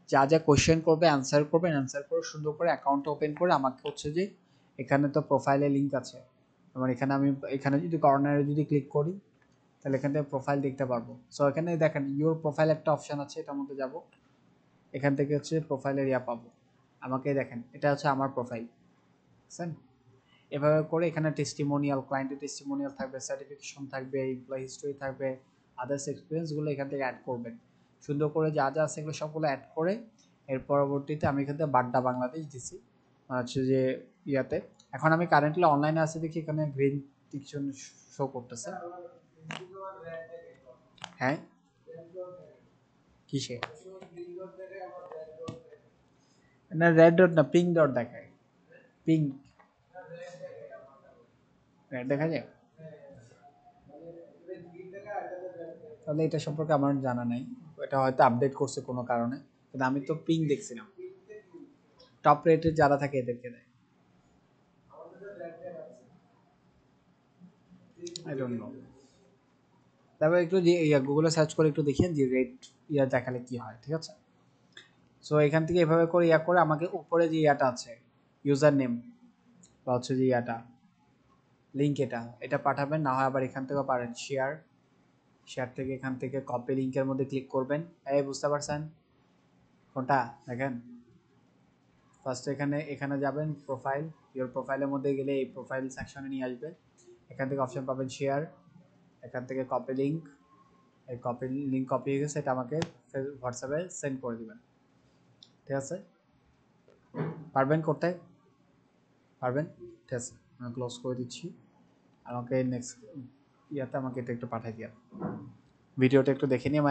যা যা কোয়েশ্চেন করবে অ্যান্সার করবেন, অ্যান্সার করে সুন্দর করে অ্যাকাউন্ট ওপেন করে আমাকে হচ্ছে যে এখানে তো প্রোফাইলে লিঙ্ক আছে আমার, এখানে যদি কর্নারে যদি ক্লিক করি তাহলে এখান থেকে প্রোফাইল দেখতে পারবো। সো এখানে দেখেন ইউর প্রোফাইল একটা অপশন আছে, এটার মধ্যে যাব, এখান থেকে হচ্ছে প্রোফাইলের পাবো, আমাকে দেখেন এটা হচ্ছে আমার প্রোফাইল, বুঝছেন? এভাবে করে এখানে টেস্টিমোনিয়াল, ক্লায়েন্টের টেস্টিমোনিয়াল থাকবে, সার্টিফিকেশন থাকবে, এমপ্লয়ি হিস্ট্রি থাকবে, আদার্স এক্সপিরিয়েন্সগুলো এখান থেকে অ্যাড করবেন। সুন্দর করে যা যা আছে এগুলো সবগুলো অ্যাড করে এর পরবর্তীতে আমি এখান থেকে বাড্ডা বাংলাদেশ দিছি, হচ্ছে যে ইয়াতে। এখন আমি কারেন্টলি অনলাইনে আছি, দেখি এখানে গ্রিন টিকশন শো করতেছে। হ্যাঁ, কিসে? না রেড ডট না, পিঙ্ক ডট দেখায়, পিঙ্ক, রেড দেখা যায়। তাহলে এটা সম্পর্কে আমার জানা নাই, এটা হয়তো আপডেট করছে কোনো কারণে, কিন্তু আমি তো পিঙ্ক দেখছিলাম। টপ রেটেড যারা থাকে এদেরকে দেয়, আই ডোন্ট নো। তারপর একটু যে গুগলে সার্চ করে একটু দেখেন যে রেড দেখালে কি হয়। ঠিক আছে, সো এখান থেকে এভাবে করে করে আমাকে উপরে যে আছে ইউজার নেম বা হচ্ছে যে লিঙ্ক, এটা এটা পাঠাবেন, না হয় আবার এখান থেকেও পারেন শেয়ার, শেয়ার থেকে এখান থেকে কপি লিঙ্কের মধ্যে ক্লিক করবেন। এই বুঝতে পারছেন কোনটা? দেখেন ফার্স্ট এখানে এখানে যাবেন প্রোফাইল, ইওর প্রোফাইলের মধ্যে গেলে এই প্রোফাইল সেকশনে নিয়ে আসবে, এখান থেকে অপশন পাবেন শেয়ার, এখান থেকে কপি লিঙ্ক, এই কপি লিঙ্ক কপি হয়ে গেছে, এটা আমাকে হোয়াটসঅ্যাপে সেন্ড করে দিবেন। ঠিক আছে, পারবেন করতে? পারবেন? ঠিক আছে, আমি ক্লোজ করে দিচ্ছি। আমাকে নেক্সট আমাকে এটা একটু পাঠিয়ে দিন, ভিডিওটা একটু দেখে নিয়ে